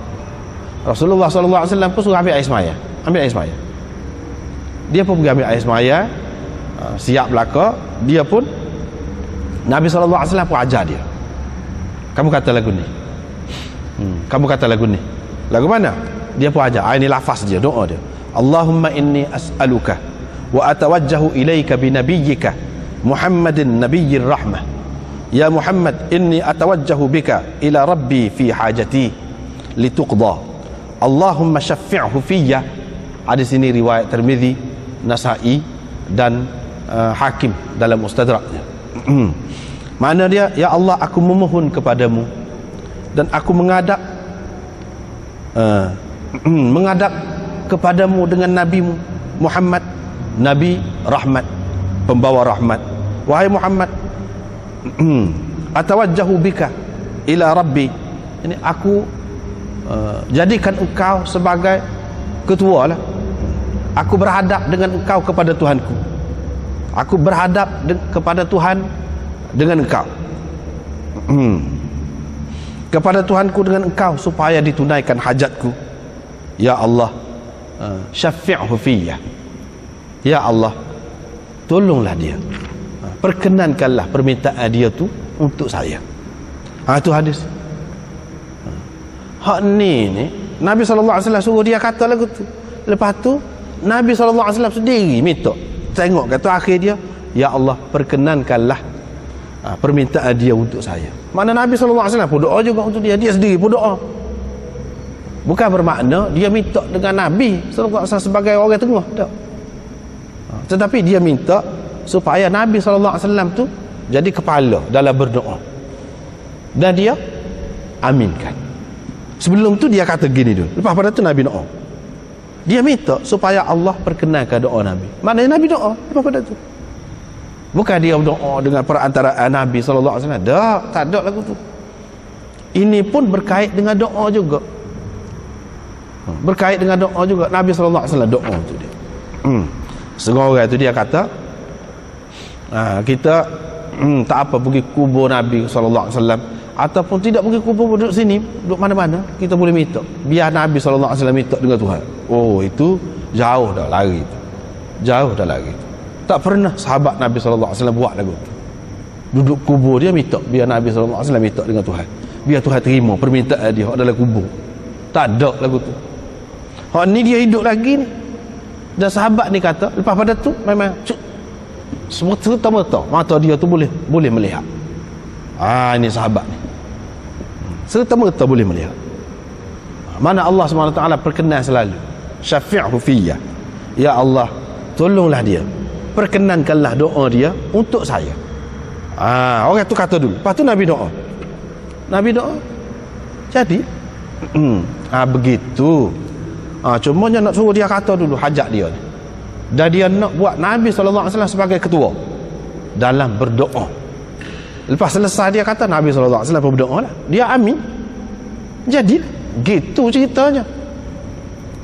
Rasulullah sallallahu alaihi wasallam pun suruh ambil air semaya. Ambil air semaya. Dia pun pergi ambil air semaya. Siap belaka. Dia pun Nabi sallallahu alaihi wasallam pun ajar dia. Kamu kata lagu ni. Kamu kata lagu ni. Lagu mana? Dia pun ajar. Ini lafaz dia, doa dia. Allahumma inni as'aluka wa atawajjahu ilaika bi nabiyyika Muhammadin nabiyyir rahmah. Ya Muhammad, inni atawajjahu bika ila rabbi fi hajati lituqda. Allahumma syaffi'hu fiyya. Ada sini riwayat Tirmizi, Nasa'i dan Hakim dalam Mustadraknya. Mana dia? Ya Allah, aku memohon kepadamu dan aku menghadap kepadamu dengan nabimu Muhammad, nabi rahmat, pembawa rahmat. Wahai Muhammad, atawajjahu bika ila rabbi. Ini aku jadikan engkau sebagai ketua lah. Aku berhadap dengan engkau kepada Tuhanku. Aku berhadap kepada Tuhan dengan engkau. Kepada Tuhanku dengan engkau supaya ditunaikan hajatku. Ya Allah, syafi'hu fiyya. Ya Allah, tolonglah dia. Perkenankanlah permintaan dia tu untuk saya. Itu hadis. Hak ni Nabi sallallahu alaihi wasallam suruh dia kata lagu tu. Lepas tu Nabi SAW sendiri minta. Tengok kata akhir dia, ya Allah perkenankanlah permintaan dia untuk saya. Mana Nabi SAW pun doa juga untuk dia. Dia sendiri pun doa. Bukan bermakna dia minta dengan Nabi SAW sebagai orang tengah, tak. Tetapi dia minta supaya Nabi SAW tu jadi kepala dalam berdoa, dan dia aminkan. Sebelum tu dia kata gini dulu, lepas pada tu Nabi doa. Dia minta supaya Allah perkenankan doa Nabi. Maknanya Nabi doa lepas pada tu. Bukan dia doa dengan perantaraan Nabi SAW. Tak ada lagu tu. Ini pun berkait dengan doa juga. Berkait dengan doa juga. Nabi SAW doa tu dia. Setengah orang tu dia kata, kita tak apa pergi kubur Nabi SAW, ataupun tidak pergi kubur, duduk sini, duduk mana-mana, kita boleh minta. Biar Nabi SAW minta dengan Tuhan. Oh, itu jauh dah lari tu. Jauh dah lari tu. Tak pernah sahabat Nabi SAW buat lagu tu. Duduk kubur dia minta, biar Nabi SAW minta dengan Tuhan. Biar Tuhan terima permintaan dia dalam kubur. Tak ada lagu tu. Hak ni dia hidup lagi ni. Dan sahabat ni kata, lepas pada tu memang serta-merta mata dia tu boleh melihat. Ini sahabat ni. Serta-merta boleh melihat. Mana Allah SWT perkenan selalu. Syafi'hu fiyya. Ya Allah, tolonglah dia. Perkenankanlah doa dia untuk saya. Orang tu kata dulu. Lepas tu Nabi doa. Nabi doa. Jadi begitu. Cumanya nak suruh dia kata dulu hajat dia ni. Dan dia nak buat Nabi SAW sebagai ketua dalam berdoa. Lepas selesai dia kata, Nabi SAW pun berdoa lah. Dia amin. Jadi gitu ceritanya.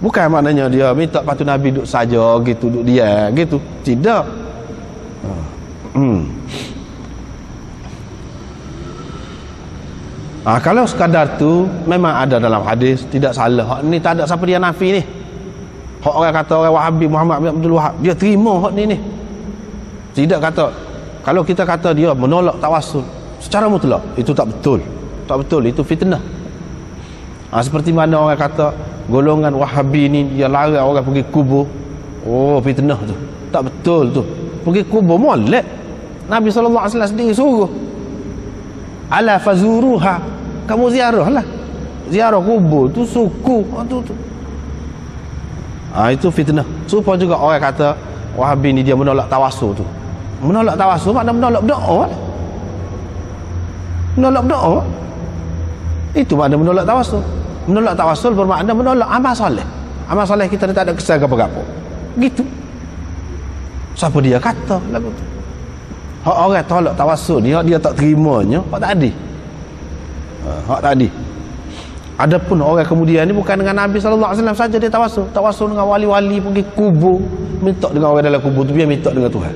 Bukan maknanya dia minta lepas tu Nabi duduk saja gitu, duduk dia gitu. Tidak. Kalau sekadar tu memang ada dalam hadis, tidak salah. Hak ni tak ada siapa dia nafi ni. Hak orang kata orang Wahabi Muhammad bin Abdul Wahab, dia terima hak ni. Tidak kata, kalau kita kata dia menolak tawassul secara mutlak, itu tak betul. Tak betul, itu fitnah. Seperti mana orang kata golongan Wahabi ni dia larang orang pergi kubur. Oh, fitnah tu. Tak betul tu. Pergi kubur molek. Nabi SAW sendiri suruh. Ala fazuruha. Kamu ziarah lah. Ziarah kubur tu suku. Tu. Itu fitnah. Supaya juga orang kata Wahabi ni dia menolak tawassul tu. Menolak tawassul makna menolak doa. Menolak doa. Itu makna menolak tawassul. Menolak tawassul bermakna menolak amal soleh. Amal soleh kita tak ada kesan apa-apa. Gitu. Siapa dia kata lagu tu? Hak orang tolak tawassul ni, dia tak terimanya, hak tak ada. Hak tak ada. Adapun orang kemudian ni bukan dengan Nabi SAW saja dia tawassul. Tawassul dengan wali-wali, pergi kubur, minta dengan orang dalam kubur tu, biar minta dengan Tuhan.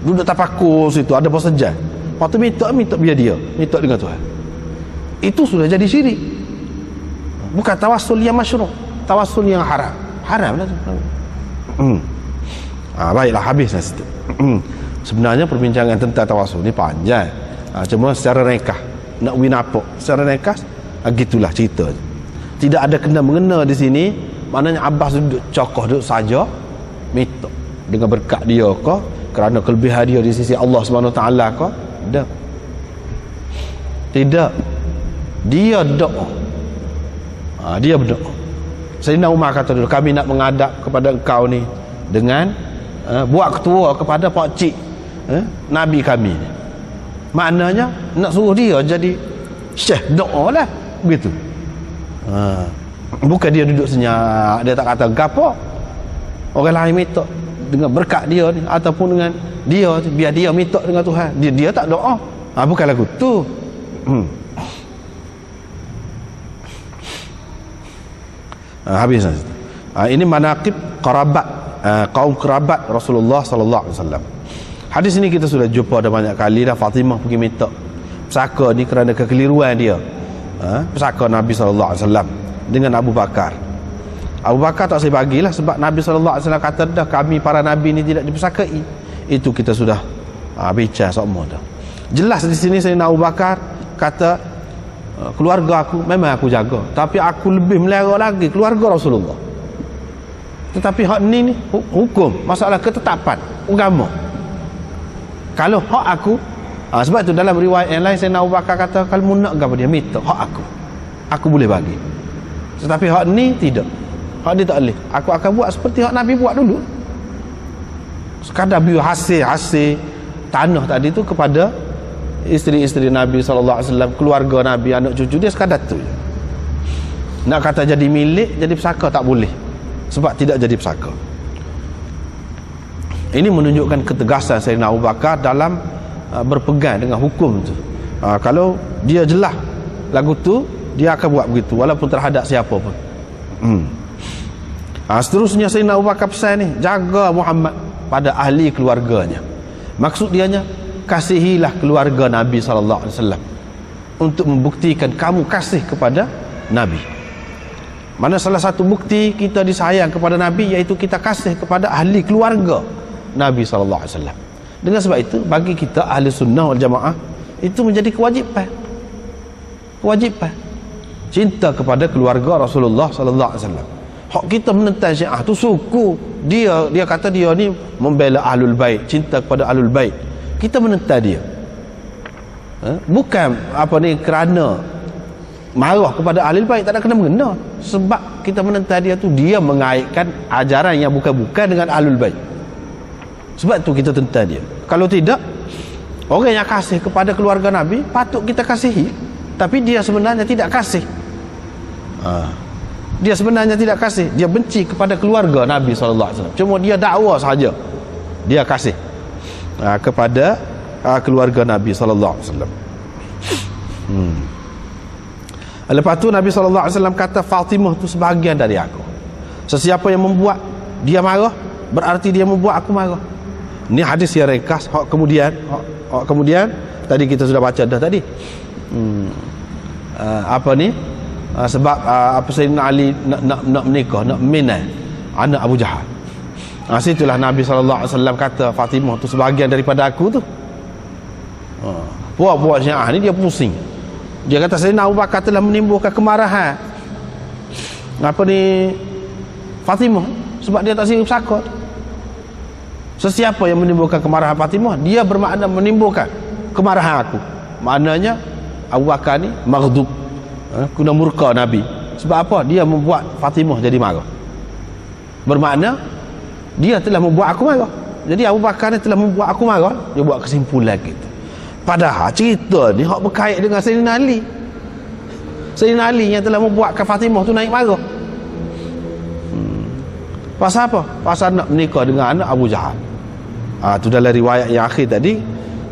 Duduk tafakur situ, ada apa saja. Lepas tu minta biar dia minta dengan Tuhan. Itu sudah jadi syirik. Bukan tawassul yang masyru', tawassul yang haram. Haram lah tu. Baiklah, habislah situ. Sebenarnya perbincangan tentang tawassul ni panjang. Cuma secara ringkas, nak winapok secara ringkas, gitulah cerita. Tidak ada kena-mengena di sini. Maknanya Abbas duduk cokoh, duduk saja minta dengan berkat dia ke, kerana kelebihan dia di sisi Allah SWT ke? Tidak. Dia doa. Dia berdoa. Sayyidina Umar kata dulu, kami nak menghadap kepada engkau ni dengan buat ketua kepada pak cik Nabi kami ni. Maknanya nak suruh dia jadi syekh doa lah, begitu. Bukan dia duduk senyap, dia tak kata gapo. Orang lain minta dengan berkat dia ni, ataupun dengan dia, biar dia minta dengan Tuhan. Dia tak doa. Bukan lagu tu. Habis. Ini manaqib kerabat, kaum kerabat Rasulullah sallallahu alaihi wasallam. Hadis ini kita sudah jumpa dah banyak kali dah. Fatimah pergi minta pesaka ni kerana kekeliruan dia. Pesaka Nabi sallallahu alaihi wasallam dengan Abu Bakar. Abu Bakar tak saya bagilah sebab Nabi sallallahu alaihi wasallam kata dah kami para nabi ni tidak dipesakai. Itu kita sudah bincang semua dah. Jelas di sini Sayyidina Abu Bakar kata, keluarga aku memang aku jaga, tapi aku lebih melihara lagi keluarga Rasulullah. Tetapi hak ni hukum, masalah ketetapan agama. Kalau hak aku, sebab tu dalam riwayat yang lain Sayyidina Abu Bakar kata, kalau mu nak apa dia minta hak aku boleh bagi. Tetapi hak ni tidak, hak dia tak boleh. Aku akan buat seperti hak Nabi buat dulu, sekadar biar hasil tanah tadi tu kepada isteri-isteri Nabi SAW, keluarga Nabi, anak cucu dia, sekadar tu je. Nak kata jadi milik, jadi pesaka tak boleh, sebab tidak jadi pesaka. Ini menunjukkan ketegasan Sayyidina Abu Bakar dalam berpegang dengan hukum tu. Kalau dia jelas lagu tu, dia akan buat begitu walaupun terhadap siapa pun. Seterusnya Sayyidina Abu Bakar pesan ni, jaga Muhammad pada ahli keluarganya. Maksud dianya, kasihilah keluarga Nabi SAW untuk membuktikan kamu kasih kepada Nabi. Mana salah satu bukti kita disayang kepada Nabi, iaitu kita kasih kepada ahli keluarga Nabi SAW. Dengan sebab itu, bagi kita ahli sunnah wal jamaah, itu menjadi kewajipan cinta kepada keluarga Rasulullah SAW. Hak kita menentang Syiah tu suku dia kata dia ni membela ahlul bait, cinta kepada ahlul bait. Kita menentang dia, bukan kerana marah kepada ahlul bait, tak ada kena-mengena. Sebab kita menentang dia tu, dia mengaitkan ajaran yang bukan-bukan dengan ahlul bait. Sebab tu kita tentang dia. Kalau tidak, orang yang kasih kepada keluarga Nabi patut kita kasihi, tapi dia sebenarnya tidak kasih. Dia sebenarnya tidak kasih, dia benci kepada keluarga Nabi SAW. Cuma dia dakwa sahaja dia kasih kepada keluarga Nabi SAW. Lepas tu Nabi SAW kata, Fatimah tu sebahagian dari aku. Sesiapa yang membuat dia marah, berarti dia membuat aku marah. Ini hadis yang ringkas. Hak kemudian tadi kita sudah baca dah tadi. Sebab Sayyidina Ali nak menikah, nak minai anak Abu Jahal. Situlah Nabi SAW kata, Fatimah tu sebahagian daripada aku tu. Puak-puak Syiah ni dia pusing. Dia kata Sayyidina Abu Bakar telah menimbulkan kemarahan Fatimah, sebab dia tak sirip sakot. Sesiapa yang menimbulkan kemarahan Fatimah, dia bermakna menimbulkan kemarahan aku. Maknanya Abu Bakar ni maghdub, kena murka Nabi. Sebab apa? Dia membuat Fatimah jadi marah. Bermakna dia telah membuat aku marah. Jadi Abu Bakar ni telah membuat aku marah. Dia buat kesimpulan gitu. Padahal cerita ni hak berkait dengan Sayyidina Ali. Sayyidina Ali yang telah membuatkan Fatimah tu naik marah. Pasal apa? Pasal nak menikah dengan anak Abu Jahal. Tu dalam riwayat yang akhir tadi,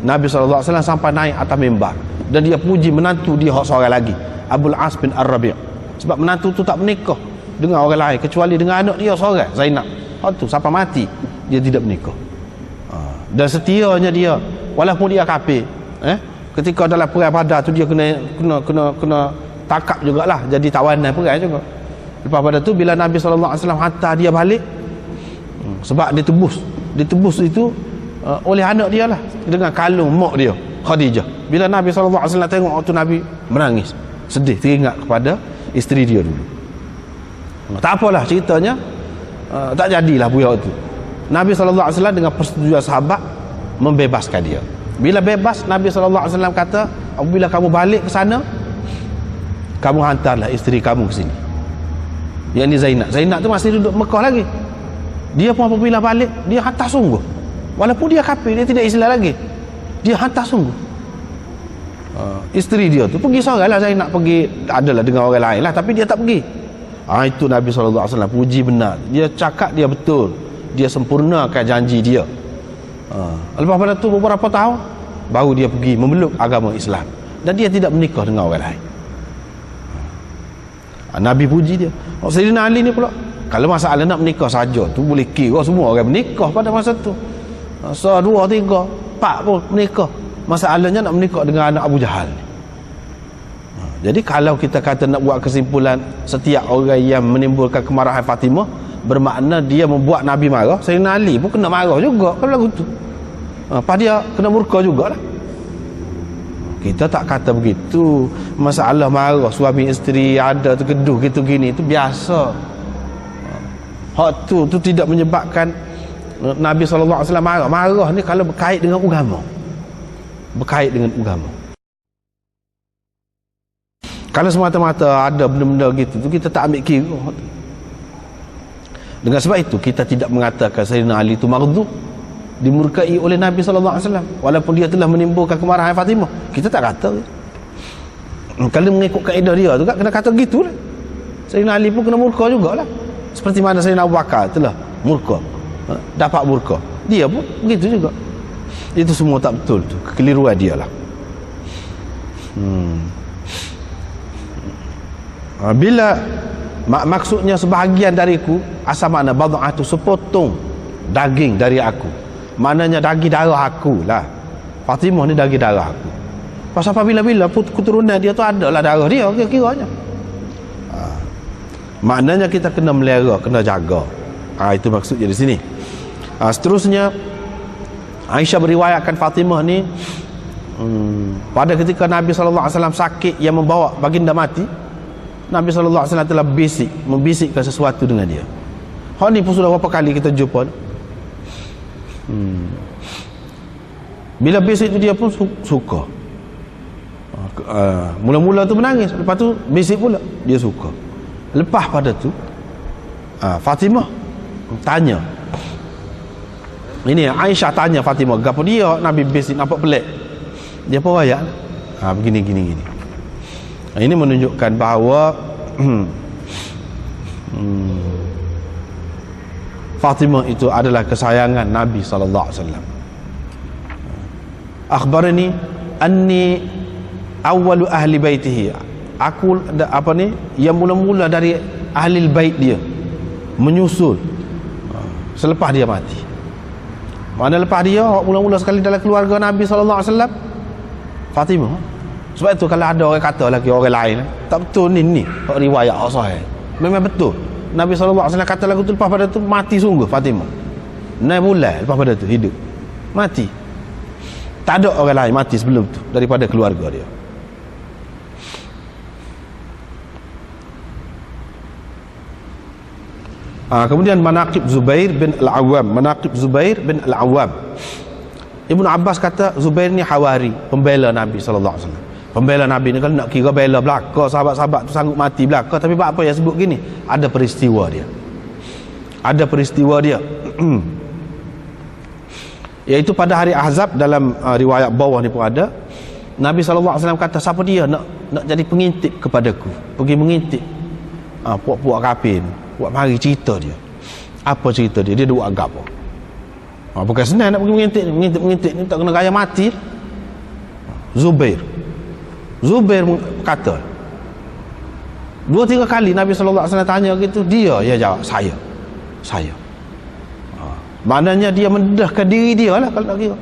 Nabi SAW sampai naik atas mimbar dan dia puji menantu dia hak seorang lagi, Abul As bin Ar-Rabi'. Sebab menantu tu tak menikah dengan orang lain kecuali dengan anak dia seorang, Zainab. Hak tu sampai mati dia tidak menikah. Dan setianya dia, walaupun dia kafir, ketika dalam perang Badar tu dia kena takap jugalah, jadi tawanan perang juga. Lepas pada tu bila Nabi SAW hantar dia balik, sebab ditebus itu oleh anak dia lah, dengan kalung mak dia Khadijah. Bila Nabi SAW tengok waktu Nabi menangis, sedih, teringat kepada isteri dia dulu. Tak apalah ceritanya, tak jadilah buaya itu. Nabi SAW dengan persetujuan sahabat membebaskan dia. Bila bebas, Nabi SAW kata, apabila kamu balik ke sana, kamu hantarlah isteri kamu ke sini, yang ni Zainab tu masih duduk Mekah lagi. Dia pun apabila balik, dia hantar sungguh. Walaupun dia kafir, dia tidak Islam lagi, dia hantar sungguh. Isteri dia tu pergi seorang lah. Zainab pergi adalah dengan orang lain lah, tapi dia tak pergi. Itu Nabi SAW puji benar. Dia cakap dia betul, dia sempurnakan janji dia. Lepas pada tu beberapa tahun baru dia pergi memeluk agama Islam, dan dia tidak menikah dengan orang lain. Nabi puji dia. Sayyidina Ali ni pula, kalau masalah nak menikah saja tu boleh kira semua orang menikah pada masa tu. 2, 3, 4 pun menikah. Masalahnya nak menikah dengan anak Abu Jahal ni. Jadi kalau kita kata nak buat kesimpulan, setiap orang yang menimbulkan kemarahan Fatimah bermakna dia membuat Nabi marah, Sayyidina Ali pun kena marah juga kalau lagu tu. Dia kena murka jugalah. Kita tak kata begitu. Masalah marah suami isteri ada terkeduh gitu gini, itu biasa. Hak tu tidak menyebabkan Nabi SAW marah. Marah ni kalau berkait dengan agama. Berkait dengan agama. Kalau semata-mata ada benda-benda gitu tu, kita tak ambil kira. Dengan sebab itu kita tidak mengatakan Sayyidina Ali itu mardud, dimurkai oleh Nabi SAW, walaupun dia telah menimbulkan kemarahan Fatimah. Kita tak kata. Kalau mengikut kaedah dia tu kan kena kata gitu lah. Sayyidina Ali pun kena murka jugalah. Seperti mana Sayyidina Abu Bakar telah murka, dapat murka, dia pun begitu juga. Itu semua tak betul tu, kekeliruan dia lah. Bila maksudnya sebahagian dariku, asal makna bad'ah tu sepotong daging dari aku, maknanya daging darah aku lah. Fatimah ni daging darah aku. Pasal apabila keturunan dia tu adalah darah dia kira-kiranya. Maknanya kita kena melera, kena jaga. Itu maksudnya di sini. Seterusnya, Aisyah beriwayatkan Fatimah ni pada ketika Nabi SAW sakit yang membawa baginda mati, Nabi SAW telah membisikkan sesuatu dengan dia. Hal ni pun sudah berapa kali kita jumpa. Bila bisik tu dia pun suka. Mula-mula tu menangis, lepas tu bisik pula dia suka. Lepas pada tu Fatimah tanya, ini Aisyah tanya Fatimah, gapo dia Nabi bisik nampak pelik. Dia pun rayak begini. Ini menunjukkan bahawa Fatimah itu adalah kesayangan Nabi SAW. Akhbarani anni awwalu ahli baitihi, aku yang mula-mula dari ahli bait dia, menyusul selepas dia mati. Mana lepas dia mula-mula sekali dalam keluarga Nabi SAW Fatimah. Sebab itu kalau ada orang kata lagi orang lain tak betul ni riwayat sahih, memang betul. Nabi SAW kata lagu tu, lepas pada tu mati sungguh Fatimah. 9 bulan lepas pada tu hidup, mati. Tak ada orang lain mati sebelum tu daripada keluarga dia. Kemudian manaqib Zubair bin Al-Awwam. Manaqib Zubair bin Al-Awwam, Ibnu Abbas kata Zubair ni hawari, pembela Nabi SAW. Pembela Nabi ni, kalau nak kira bela belaka, sahabat-sahabat tu sanggup mati belaka. Tapi apa yang sebut gini, ada peristiwa dia. Ada peristiwa dia. Iaitu pada hari Ahzab, dalam riwayat bawah ni pun ada, Nabi SAW kata, siapa dia nak jadi pengintip kepadaku, pergi mengintip puak-puak kafir, buat mari cerita dia. Apa cerita dia? Dia buat agak apa? Bukan senang nak pergi mengintip ni, tak kena gaya mati. Zubair kata, 2-3 kali Nabi SAW tanya gitu, dia jawab, saya. Maknanya dia mendedahkan diri dia lah, kalau nak kira,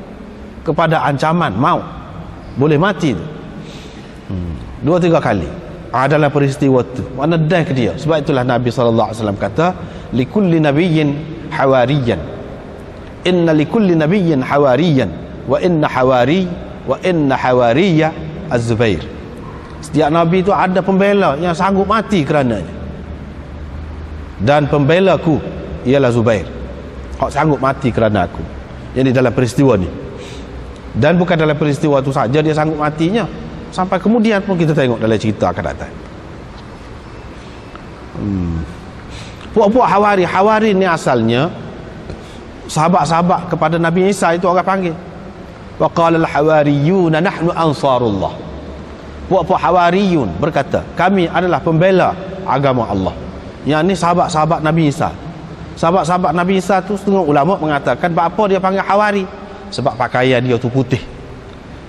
kepada ancaman maut, boleh mati tu. 2-3 kali adalah peristiwa tu, mana dah ke dia. Sebab itulah Nabi SAW kata, likulli nabiyyin hawariyan, inna likulli nabiyyin hawariyan, wa inna hawariya Az-Zubair. Setiap Nabi itu ada pembela yang sanggup mati kerananya, dan pembelaku ialah Zubair, hak sanggup mati kerana aku. Jadi dalam peristiwa ni, dan bukan dalam peristiwa tu saja dia sanggup matinya, sampai kemudian pun kita tengok dalam cerita akan datang. Puak-puak Hawari ni asalnya sahabat-sahabat kepada Nabi Isa, itu orang panggil. Wa qala al-hawariyuna nahnu ansarullah. Puak-puak Hawariyun berkata, kami adalah pembela agama Allah. Yang ni sahabat-sahabat Nabi Isa. Sahabat-sahabat Nabi Isa tu setengah ulama mengatakan, apa dia panggil Hawari? Sebab pakaian dia tu putih.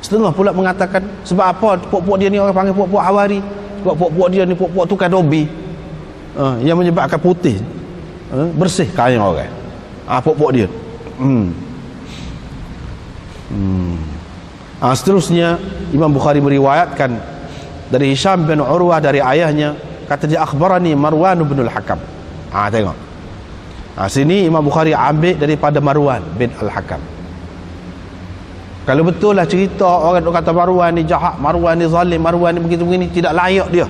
Setengah pula mengatakan, sebab apa puak-puak dia ni orang panggil puak-puak Hawari? Sebab puak-puak dia ni puak-puak tukar dobi, yang menyebabkan putih, bersih kain orang. Puak-puak dia. Seterusnya Imam Bukhari meriwayatkan dari Hisham bin Urwah dari ayahnya, kata dia, akhbarani Marwan bin Al-Hakam. Tengok, sini Imam Bukhari ambil daripada Marwan bin Al-Hakam. Kalau betul lah cerita orang kata Marwan ni jahat, Marwan ni zalim, Marwan ni begitu-begini, tidak layak dia,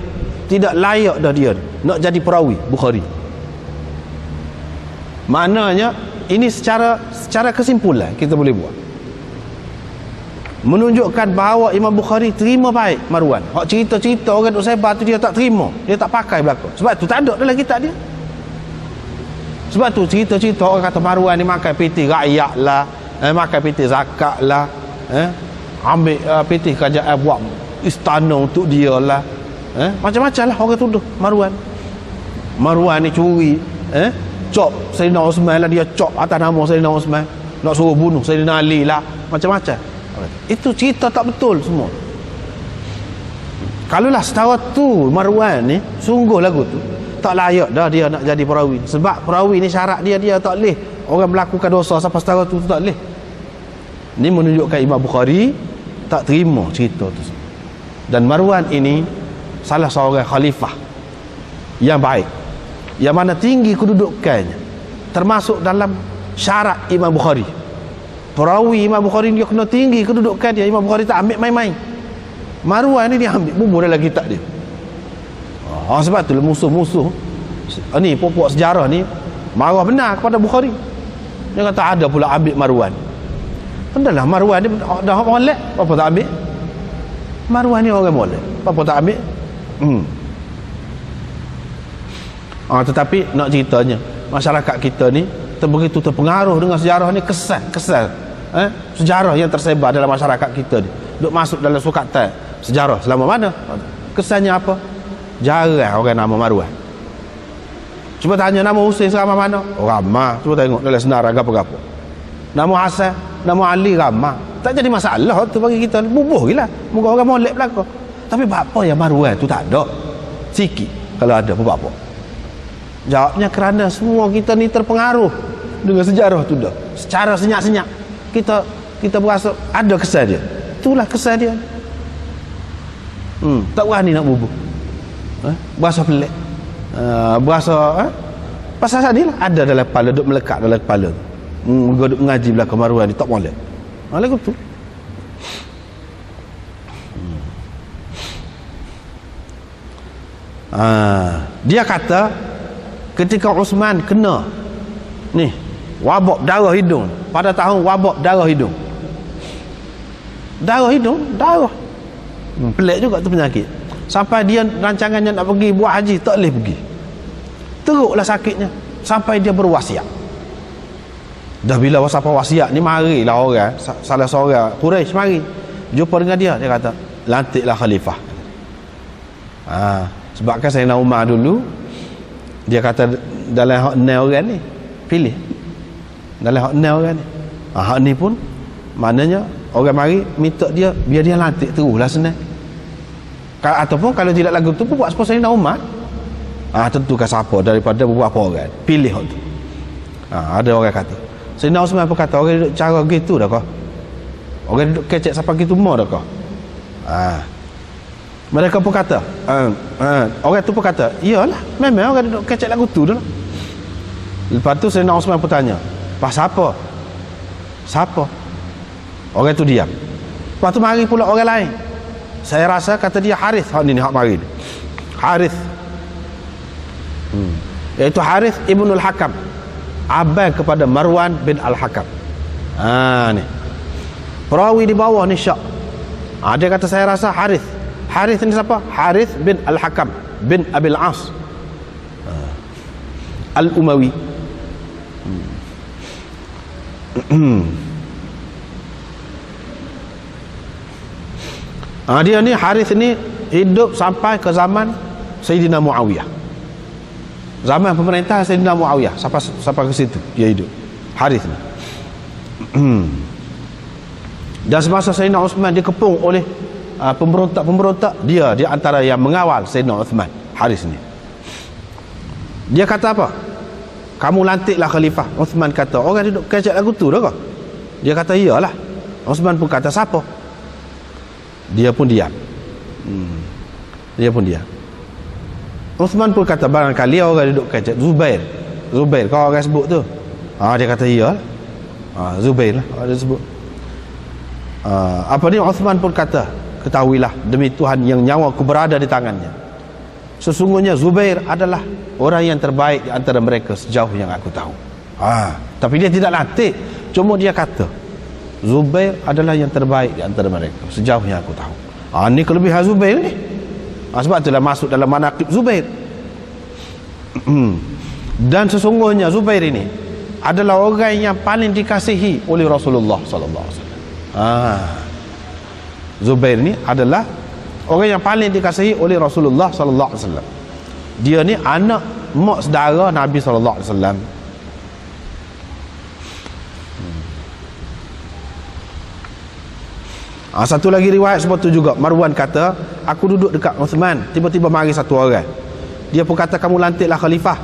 tidak layak dah dia nak jadi perawi Bukhari. Maknanya ini secara kesimpulan kita boleh buat, menunjukkan bahawa Imam Bukhari terima baik Marwan. Hak cerita-cerita orang duk sebar tu dia tak terima, dia tak pakai belaka. Sebab tu tak ada dalam kitab dia. Sebab tu cerita-cerita orang kata Marwan ni makan piti rakyat lah, makan piti zakat lah, ambil piti kerajaan buat istana untuk dia lah, macam-macam lah orang tuduh Marwan ni curi, cop Sayyidina Osman lah, dia cop atas nama Sayyidina Osman, nak suruh bunuh Sayyidina Ali lah, macam-macam. Itu cerita tak betul semua. Kalaulah setara tu Marwan ni, sungguh lagu tu tak layak dah dia nak jadi perawi. Sebab perawi ni syarat dia tak boleh orang melakukan dosa sampai setara tu tak boleh. Ini menunjukkan Imam Bukhari tak terima cerita tu. Dan Marwan ini salah seorang khalifah yang baik, yang mana tinggi kedudukannya, termasuk dalam syarat Imam Bukhari. Perawi Imam Bukhari dia kena tinggi kedudukan dia. Imam Bukhari tak ambil main-main. Marwan ni dia ambil bumbu dalam kitab dia. Sebab tu musuh-musuh ni, pokok sejarah ni marah benar kepada Bukhari. Dia kata ada pula ambil Marwan. Entahlah, Marwan ni dah molek, apa tak ambil? Marwan ni orang molek, apa tak ambil? Tetapi nak ceritanya, masyarakat kita ni begitu terpengaruh dengan sejarah ni, kesan sejarah yang tersebar dalam masyarakat kita ni duk masuk dalam sukatan sejarah selama mana. Kesannya apa? Jarang orang nama Marwan. Cuba tanya nama Husain selama mana? Ramah. Cuba tengok dalam senarai apa-apa. Nama Hasan, nama Ali ramah. Tak jadi masalah tu bagi kita. Bubuh gila. Muka orang molek belaka. Tapi apa yang Marwan tu tak ada? Sikit kalau ada apa-apa. Jawabnya kerana semua kita ni terpengaruh dengan sejarah tu dah. Secara senyap-senyap kita berasa ada kesan dia. Itulah kesan dia. Tak berani nak bubuh. Berasa pelik, berasa pasal tadi lah ada dalam kepala, duk melekat dalam kepala. Duk mengaji belakang Marwan ni tak boleh. Lagu tu. Dia kata ketika Uthman kena ni wabak darah hidung, pada tahun wabak darah hidung. Pelik juga tu penyakit. Sampai dia rancangannya nak pergi buat haji tak boleh pergi. Teruklah sakitnya sampai dia berwasiat. Dah bila sampai wasiat ni, marilah orang, salah seorang Quraisy mari jumpa dengan dia kata lantiklah khalifah. Sebabkan Sayyidina Umar dulu dia kata dalam hak 6 orang ni pilih. Dalam hak 6 orang ni. Hak ni pun maknanya orang mari minta dia biar dia lantik teruslah senang. Ataupun kalau tidak lagu tu buat seperti Sayyidina Umar, tentukan siapa daripada beberapa orang pilih hak tu. Ada orang kata Sayyidina Uthman pun kata orang duduk cara gitu dah kah, orang duduk kecek sampai gitu mau dah kah. Mereka pun kata orang tu pun kata iyalah, memang orang duduk kecek lagu tu dah. Lepas tu Sayyidina Uthman pun tanya pas siapa orang tu diam. Lepas tu mari pula orang lain. Saya rasa kata dia Harith, hak ni hak mari. Harith. Iaitu Harith Ibnul Hakam, abang kepada Marwan bin Al-Hakam. Ni. Perawi di bawah ni syak. Dia kata saya rasa Harith. Harith ni siapa? Harith bin Al-Hakam bin Abil As Al-Umawi. Dia ni Harith ni hidup sampai ke zaman Sayyidina Muawiyah. Zaman pemerintahan Sayyidina Muawiyah sampai ke situ dia hidup. Harith ni. Dan semasa Sayyidina Uthman dikepung oleh pemberontak-pemberontak, dia antara yang mengawal Sayyidina Uthman. Harith ni. Dia kata apa? Kamu lantiklah khalifah. Uthman kata, orang duduk kecek lagu tu dah kah? Dia kata iyalah. Uthman pun kata siapa? Dia pun diam. Uthman pun kata barangkali orang duduk kacau Zubair, kau orang sebut tu. Dia kata iya. Zubair lah dia sebut. Apa ni, Uthman pun kata ketahuilah demi Tuhan yang nyawaku berada di tangannya, sesungguhnya Zubair adalah orang yang terbaik di antara mereka sejauh yang aku tahu. Tapi dia tidak latih, cuma dia kata Zubair adalah yang terbaik di antara mereka sejauh yang aku tahu. Ni kelebihan Zubair ni. Sebab itulah masuk dalam manaqib Zubair. Dan sesungguhnya Zubair ini adalah orang yang paling dikasihi oleh Rasulullah sallallahu alaihi wasallam. Zubair ni adalah orang yang paling dikasihi oleh Rasulullah sallallahu alaihi wasallam. Dia ni anak mak saudara Nabi sallallahu alaihi wasallam. Satu lagi riwayat seperti itu juga, Marwan kata, aku duduk dekat Uthman, tiba-tiba mari satu orang. Dia pun kata, kamu lantiklah khalifah.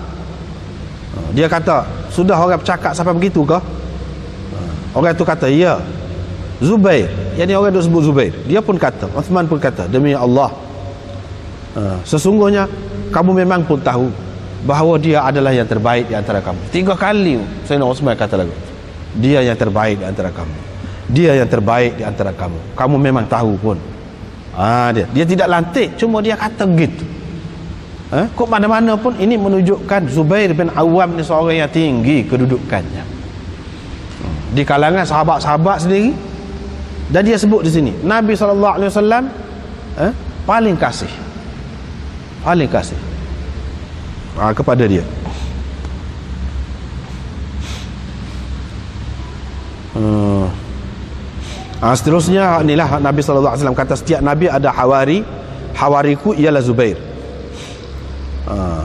Dia kata, sudah orang bercakap sampai begitu ke? Orang itu kata, ya. Zubair, yang ni orang itu sebut Zubair. Dia pun kata, Uthman pun kata, demi Allah, sesungguhnya kamu memang pun tahu bahawa dia adalah yang terbaik di antara kamu. 3 kali Sayyidina Uthman kata lagi, dia yang terbaik di antara kamu, dia yang terbaik di antara kamu. Kamu memang tahu pun. Dia tidak lantik, cuma dia kata gitu. Kok mana-mana pun ini menunjukkan Zubair bin Awam ni seorang yang tinggi kedudukannya di kalangan sahabat-sahabat sendiri. Dan dia sebut di sini Nabi SAW paling kasih kepada dia. Seterusnya inilah Nabi SAW kata, setiap Nabi ada hawariku ialah Zubair.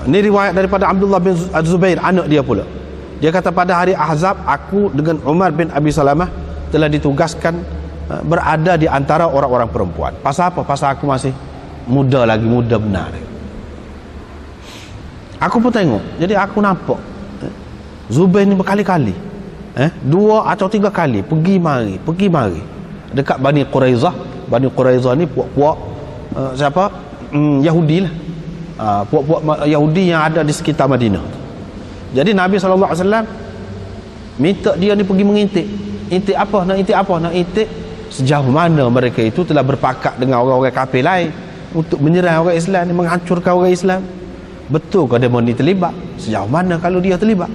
Ini riwayat daripada Abdullah bin Zubair, anak dia pula. Dia kata, pada hari Ahzab aku dengan Umar bin Abi Salamah telah ditugaskan berada di antara orang-orang perempuan. Pasal apa? Pasal aku masih muda benar. Aku pun tengok, jadi aku nampak Zubair ni berkali-kali 2 atau 3 kali pergi mari dekat Bani Quraizah. Bani Quraizah ni puak-puak Yahudi lah, puak-puak Yahudi yang ada di sekitar Madinah. Jadi Nabi SAW minta dia ni pergi mengintip. Intip apa? Nak intip sejauh mana mereka itu telah berpakat dengan orang-orang kafir lain untuk menyerang orang Islam ni, menghancurkan orang Islam. Betul ke dia ni terlibat? Sejauh mana kalau dia terlibat?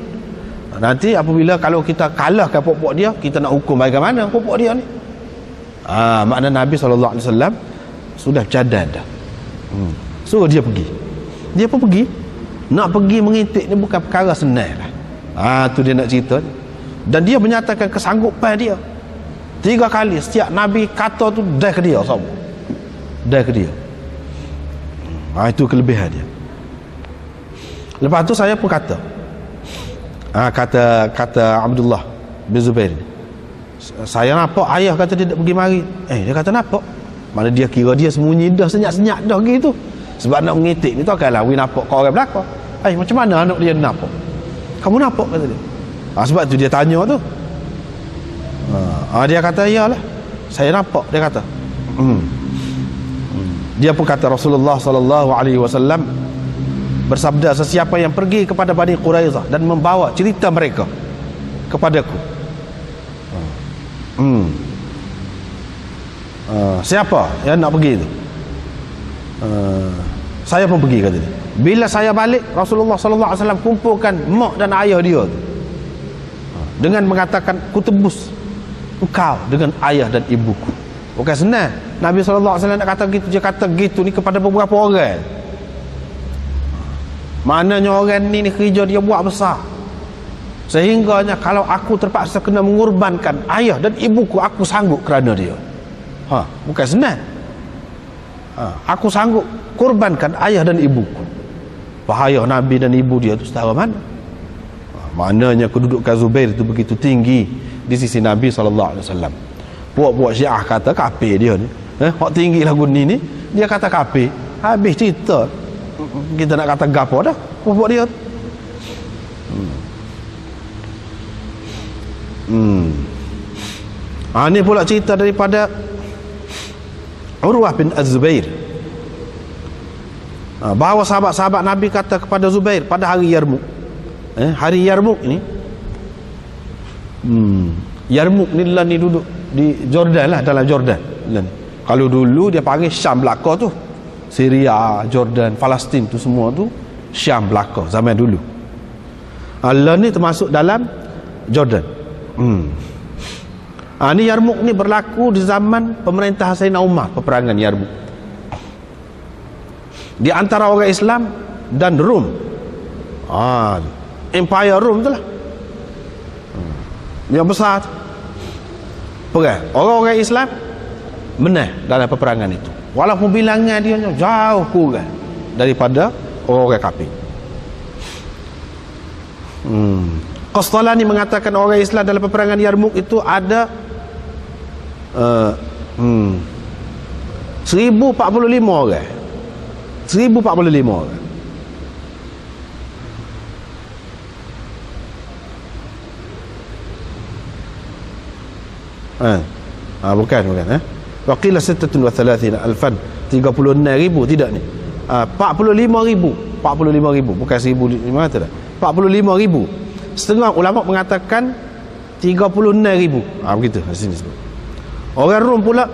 Nanti apabila kalau kita kalahkan puak-puak dia, kita nak hukum bagaimana puak-puak dia ni? Makna Nabi SAW sudah cadad dah. So dia pergi. Dia pun pergi. Nak pergi mengintip ni bukan perkara senang lah. Tu dia nak cerita. Dan dia menyatakan kesanggupan dia. 3 kali setiap Nabi kata tu dah ke dia, sama. Dah ke dia. Itu kelebihan dia. Lepas tu saya pun kata, kata Abdullah bin Zubair ni, saya nampak ayah kata dia tak pergi mari. Dia kata nampak. Mana dia kira dia sembunyi dah, senyap-senyap dah gitu. Sebab nak mengintip ni tu akanlah nampak kau orang belakang. Macam mana anak dia nampak? Kamu nampak, kata dia. Sebab tu dia tanya tu. Dia kata iyalah, saya nampak. Dia kata dia pun kata Rasulullah SAW bersabda, sesiapa yang pergi kepada Bani Quraizah dan membawa cerita mereka kepadaku, siapa yang nak pergi tu, saya pun pergi, kata dia. Bila saya balik, Rasulullah SAW kumpulkan mak dan ayah dia tu dengan mengatakan, ku tebus engkau dengan ayah dan ibuku. Bukan senang Nabi SAW nak kata gitu. Dia kata gitu ni kepada beberapa orang. Maknanya orang ni kerja dia buat besar, sehingganya kalau aku terpaksa kena mengorbankan ayah dan ibuku, aku sanggup kerana dia. Bukan senang. Aku sanggup korbankan ayah dan ibuku. Bahaya Nabi dan ibu dia tu setara mana? Maknanya kedudukan Zubair itu begitu tinggi di sisi Nabi SAW. Puak-puak Syiah kata kafir dia ni. Hak tinggi lagu ni dia kata kafir. Habis cerita. Kita nak kata gapo dah puak dia. Ini pula cerita daripada Urwah bin Az-Zubair, bahawa sahabat-sahabat Nabi kata kepada Zubair pada hari Yarmuk. Hari Yarmuk ni, Yarmuk ni lah ni duduk di Jordan lah, dalam Jordan. Kalau dulu dia panggil Syam belaka tu, Syria, Jordan, Palestin tu semua tu Syam belaka zaman dulu. Allah ni termasuk dalam Jordan. Ni Yarmuk ni berlaku di zaman pemerintah Sayyidina Umar, peperangan Yarmuk di antara orang Islam dan Rom. Empire Rom tu lah, yang besar tu. Perang orang-orang Islam menang dalam peperangan itu, walaupun bilangan dia jauh kurang daripada orang-orang kafir. Qastalani mengatakan orang Islam dalam peperangan Yarmuk itu ada 1045 orang. 1045 orang. Bukan waqila 36 alfan, 36,000 tidak ni, 45,000 bukan 1,500 dah, 45,000. Setengah ulama mengatakan 36,000. Begitu di sini sebut. Orang Rom pula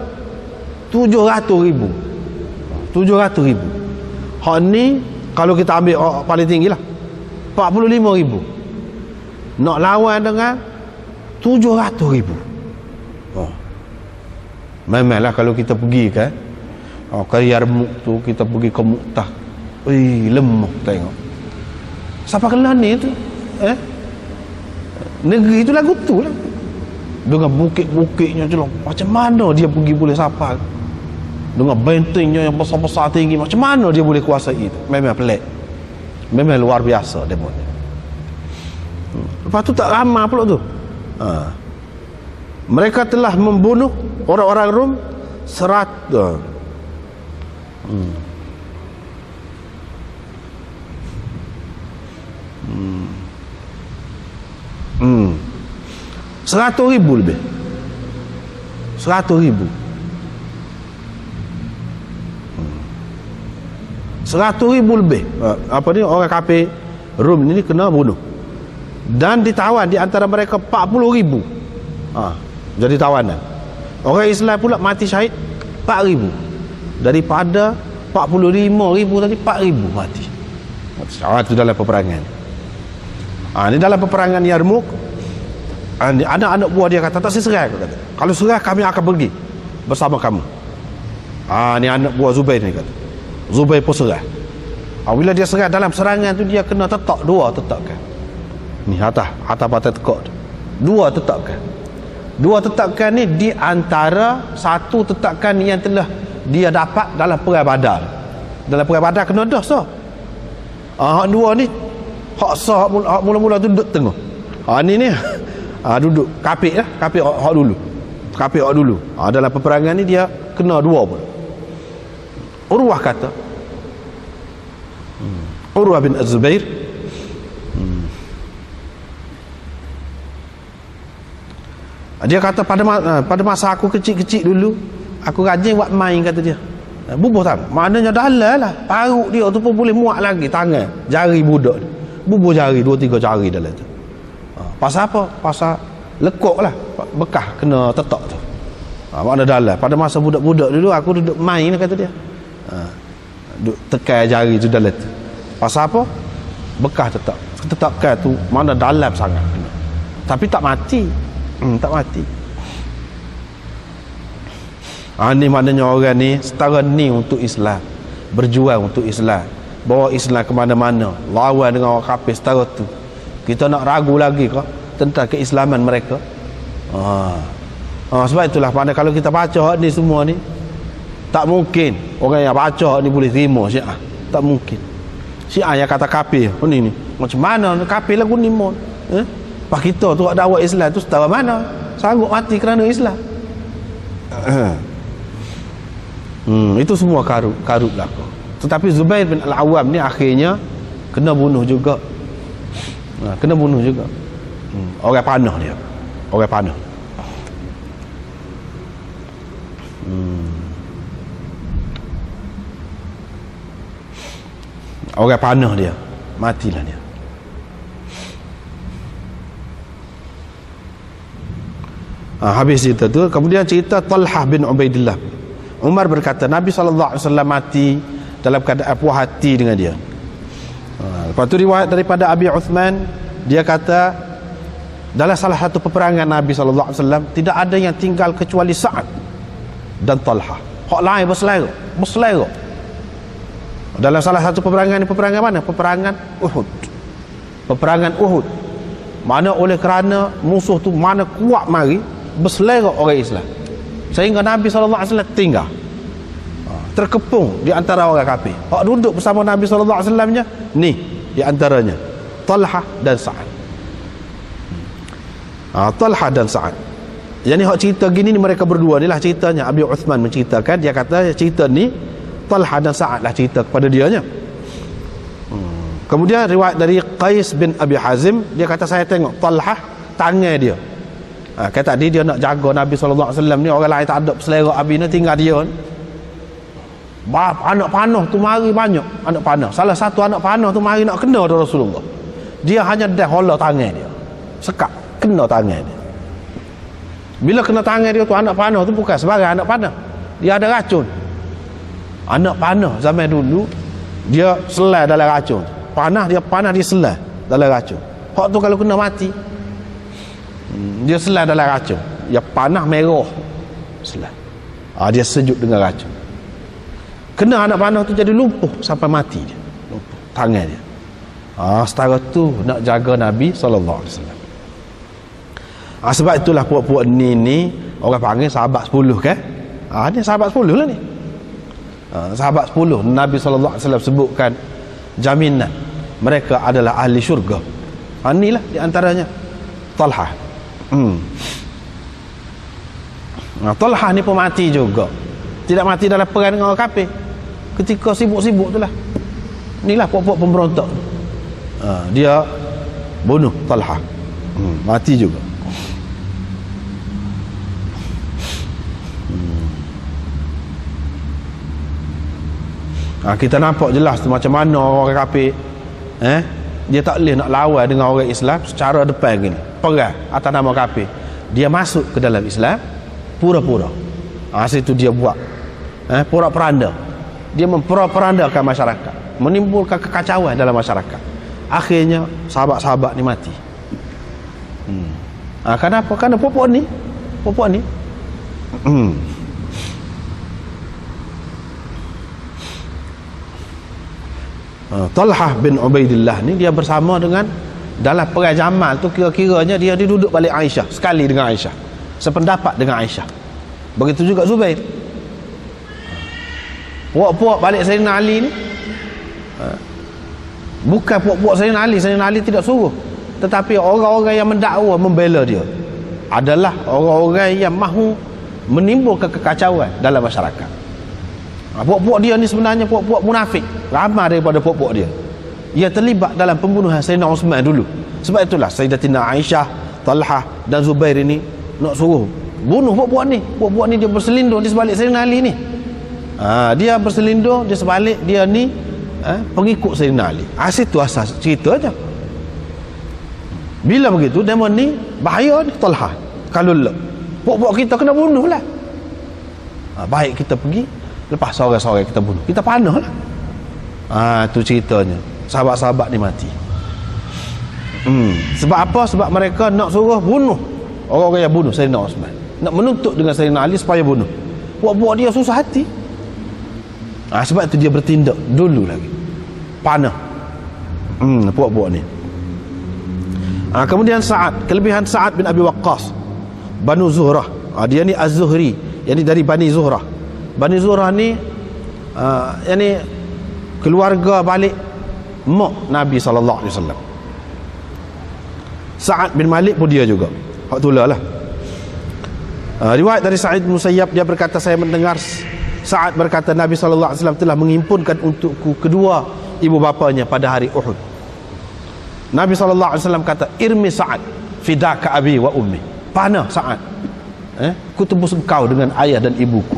700,000. 700,000. Hak ni kalau kita ambil paling tinggi lah 45,000 nak lawan dengan 700,000. Memanglah kalau kita pergi kan ke Yarmuk tu, kita pergi ke Mu'tah, lemah tengok. Siapa kelah ni tu? Negeri tu lagu tu lah, dengan bukit-bukitnya je lah. Macam mana dia pergi boleh sampai dengan bentengnya yang besar-besar tinggi? Macam mana dia boleh kuasai itu? Memang pelik, memang luar biasa dia buat. Lepas tu tak ramai pula tu. Mereka telah membunuh orang-orang Rom 100. 100,000 lebih. 100,000. 100,000 lebih. Apa ni, orang kafir Rom ni kena bunuh. Dan ditawan di antara mereka 40,000. Jadi tawanan. Orang Islam pula mati syahid 4,000. Daripada 45,000 tadi 4,000 mati. Itu dalam peperangan. Ini dalam peperangan Yarmuk. Anak-anak buah dia kata, tak serah, kata. Kalau serah kami akan pergi bersama kamu. Ni anak buah Zubair ni kata. Zubair pun serah. Bila dia serah dalam serangan tu, dia kena tetak 2 tetakan. Ni atas patah tekak tu. 2 tetakan. 2 tetakan ni di antara 1 tetakan yang telah dia dapat dalam perang Badar. Dalam perang Badar kena dah sah. Hak 2 ni hak sah, hak mula-mula tu duduk tengah. Ni duduk kafir lah, kafir hak dulu. Kafir hak dulu. Dalam peperangan ni dia kena 2 pun. Urwah kata, Urwah bin Az-Zubair, dia kata pada masa aku kecil-kecil dulu, aku rajin buat main, kata dia. Bubuh tak? Maknanya dalam lah. Paruk dia tu pun boleh muat lagi tangan, jari budak. Bubuh jari 2-3 jari dalam tu. Pasal apa? Pasal lekuk lah, bekas kena tetak tu. Makna dalam. Pada masa budak-budak dulu aku duduk main, kata dia. Duduk tekan jari tu dalam tu. Pasal apa? Bekas tetak. Tetakan tu mana dalam sangat. Tapi tak mati. Tak mati. Ni maknanya orang ni setara ni untuk Islam, berjuang untuk Islam, bawa Islam ke mana-mana, lawan dengan orang kafir setara tu. Kita nak ragu lagi ke tentang keislaman mereka? Sebab itulah pada kalau kita baca ni semua ni, tak mungkin orang yang baca ni boleh terima Syiah. Tak mungkin. Syiah yang kata kafir ni macam mana kafir lagu ni mon? Pak kita tu dakwah Islam tu setara mana? Sanggup mati kerana Islam. Itu semua karut belaka. Tetapi Zubair bin Al-Awwam ni akhirnya kena bunuh juga. Kena bunuh juga. Orang panah dia. Orang panah. Orang panah dia. Matilah dia. Habis cerita tu, kemudian cerita Talhah bin Ubaidillah. Umar berkata Nabi SAW mati dalam keadaan puas hati dengan dia. Lepas tu riwayat daripada Abi Uthman, dia kata Dalam salah satu peperangan Nabi SAW, tidak ada yang tinggal kecuali Sa'ad dan Talha. Hak lain berselera. Dalam salah satu peperangan mana? Peperangan Uhud. Peperangan Uhud. Mana oleh kerana musuh tu mana kuat mari, berselera orang Islam, sehingga Nabi SAW tinggal, terkepung di antara orang kafir. Hak duduk bersama Nabi SAW-nya ni di antaranya Talha dan Sa'ad. Talha dan Sa'ad. Yang ni hak cerita gini ni, mereka berdua ni lah ceritanya. Abi Uthman menceritakan, dia kata cerita ni Talha dan Sa'ad lah cerita kepada dianya. Kemudian riwayat dari Qais bin Abi Hazim, dia kata saya tengok Talha tangan dia. Kata tadi dia nak jaga Nabi SAW ni, orang lain tak ada selera Abi ni, tinggal dia ni. Anak panah tu mari banyak, anak panah. Salah satu anak panah tu mari nak kena dengan Rasulullah. Dia hanya dah hola tangan dia, sekat kena tangan dia. Bila kena tangan dia tu, anak panah tu bukan sebagai anak panah, dia ada racun. Anak panah zaman dulu dia selai dalam racun. Panah dia selai dalam racun. Hak tu kalau kena mati, dia selai dalam racun. Dia panah merah selai. Dia sejuk dengan racun. Kena anak panah tu jadi lumpuh sampai mati dia. Lumpuh tangan dia. Setara tu nak jaga Nabi SAW. Sebab itulah puak-puak ni orang panggil sahabat 10 kan. Ni sahabat 10 lah ni. Sahabat 10 Nabi SAW sebutkan jaminan mereka adalah ahli syurga. Inilah di antaranya Talha. Talha ni pun mati juga. Tidak mati dalam perang dengan orang kafir. Ketika sibuk-sibuk tu lah, inilah puak-puak pemberontak. Dia bunuh Talha. Mati juga. Kita nampak jelas tu macam mana orang kafir dia tak boleh nak lawan dengan orang Islam secara depan gini, perang atas nama kafir. Dia masuk ke dalam Islam pura-pura. Situ dia buat pura-peranda. Dia memperandakan masyarakat, menimbulkan kekacauan dalam masyarakat. Akhirnya sahabat-sahabat ni mati. Kenapa? Kerana puak ni Talha bin Ubaidillah ni, dia bersama dengan dalam perang Jamal tu, kira-kiranya dia duduk balik Aisyah sekali dengan Aisyah, sependapat dengan Aisyah. Begitu juga Zubair. Puak-puak balik Sayyidina Ali ni bukan puak-puak Sayyidina Ali. Sayyidina Ali tidak suruh, tetapi orang-orang yang mendakwa membela dia adalah orang-orang yang mahu menimbulkan kekacauan dalam masyarakat. Puak-puak dia ni sebenarnya puak-puak munafik. Ramai daripada puak-puak dia, ia terlibat dalam pembunuhan Sayyidina Uthman dulu. Sebab itulah Sayyidatina Aisyah, Talha dan Zubair ini nak suruh bunuh puak-puak ni. Puak-puak ni dia berselindung di sebalik Sayyidina Ali ni. Dia berselindung di sebalik dia ni pengikut Sayyidina Ali. Situ asas cerita aja. Bila begitu, demon ni bahaya ni Talha. Kalau puak-puak kita kena bunuh lah. Baik kita pergi, lepas sore-sore kita bunuh, kita panah lah. Tu ceritanya. Sahabat-sahabat ni mati. Sebab apa? Sebab mereka nak suruh bunuh orang-orang yang bunuh Sayyidina Uthman, nak menuntut dengan Sayyidina Ali supaya bunuh. Puak-puak dia susah hati. Sebab itu dia bertindak dulu lagi, panah. Puak-puak ni. Kemudian Sa'ad, kelebihan Sa'ad bin Abi Waqqas, Banu Zuhrah. Dia ni Az-Zuhri, yani dari Bani Zuhrah. Bani Zuhrah ni yani keluarga balik mak Nabi SAW. Sa'ad bin Malik pun dia juga. Hak tulah lah. Riwayat dari Sa'id bin Musayyab, dia berkata, saya mendengar Sa'ad berkata, Nabi SAW telah menghimpunkan untukku kedua ibu bapanya pada hari Uhud. Nabi SAW kata, irmi Sa'ad fidaka abi wa ummi. Panah Sa'ad, ku tebus engkau dengan ayah dan ibuku.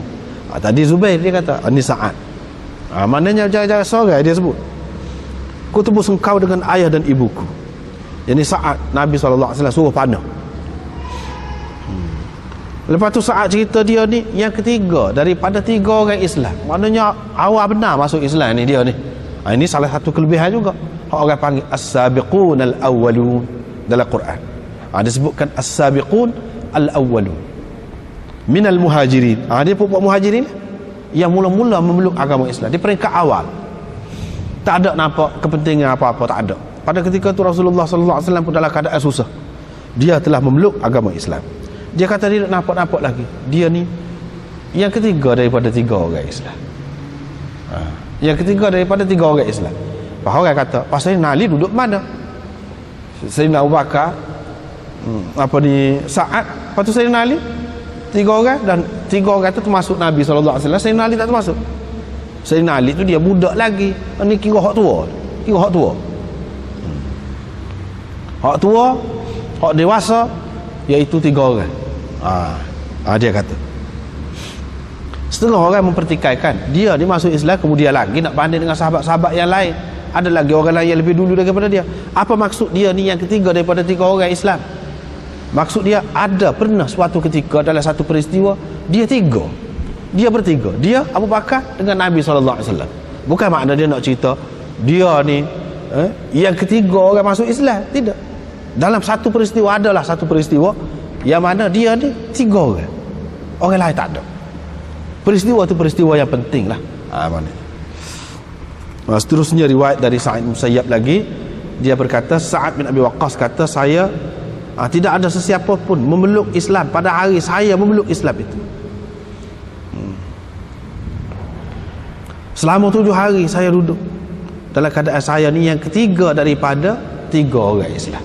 Tadi Zubair dia kata, ini Sa'ad. Maknanya jaga-jaga sorang dia sebut, ku tebus engkau dengan ayah dan ibuku. Ini Sa'ad, Nabi SAW suruh panah. Lepas tu Sa'ad cerita dia ni yang ketiga daripada 3 orang Islam. Maknanya awal benar masuk Islam ni dia ni. Ini salah satu kelebihan juga. Orang panggil as-sabiqun al-awwalun dalam Quran. Disebutkan as-sabiqun al-awwalun minal muhajirin. Dia puak muhajirin yang mula-mula memeluk agama Islam di peringkat awal. Tak ada nampak kepentingan apa-apa, tak ada. Pada ketika itu Rasulullah sallallahu alaihi wasallam pun dalam keadaan susah. Dia telah memeluk agama Islam. Dia kata dia tak nampak lagi. Dia ni yang ketiga daripada 3 orang Islam. Yang ketiga daripada 3 orang Islam. Bahawa orang kata, pasal Ali duduk mana? Sayyidina Abu Bakar, Sa'ad, lepas tu Sayyidina Ali. 3 orang, dan 3 orang tu termasuk Nabi SAW. Sayyidina Ali tak termasuk. Sayyidina Ali tu dia budak lagi. Ni kira hak tua. Hak tua, hak dewasa, iaitu 3 orang. Dia kata. Setengah orang mempertikaikan dia masuk Islam, kemudian lagi nak banding dengan sahabat-sahabat yang lain. Ada lagi orang lain yang lebih dulu daripada dia. Apa maksud dia ni yang ketiga daripada 3 orang Islam? Maksud dia ada pernah suatu ketika dalam satu peristiwa dia 3. Dia bertiga. Dia Abu Bakar dengan Nabi SAW. Bukan makna dia nak cerita dia ni yang ketiga orang masuk Islam. Tidak. Dalam satu peristiwa adalah satu peristiwa yang mana dia ni 3 orang. Orang lain tak ada. Peristiwa itu peristiwa yang penting lah. Seterusnya riwayat dari Sa'id bin Musayyab lagi. Dia berkata, Sa'ad bin Abi Waqqas kata, saya tidak ada sesiapa pun memeluk Islam pada hari saya memeluk Islam itu. Selama 7 hari saya duduk dalam keadaan saya ni yang ketiga daripada 3 orang Islam.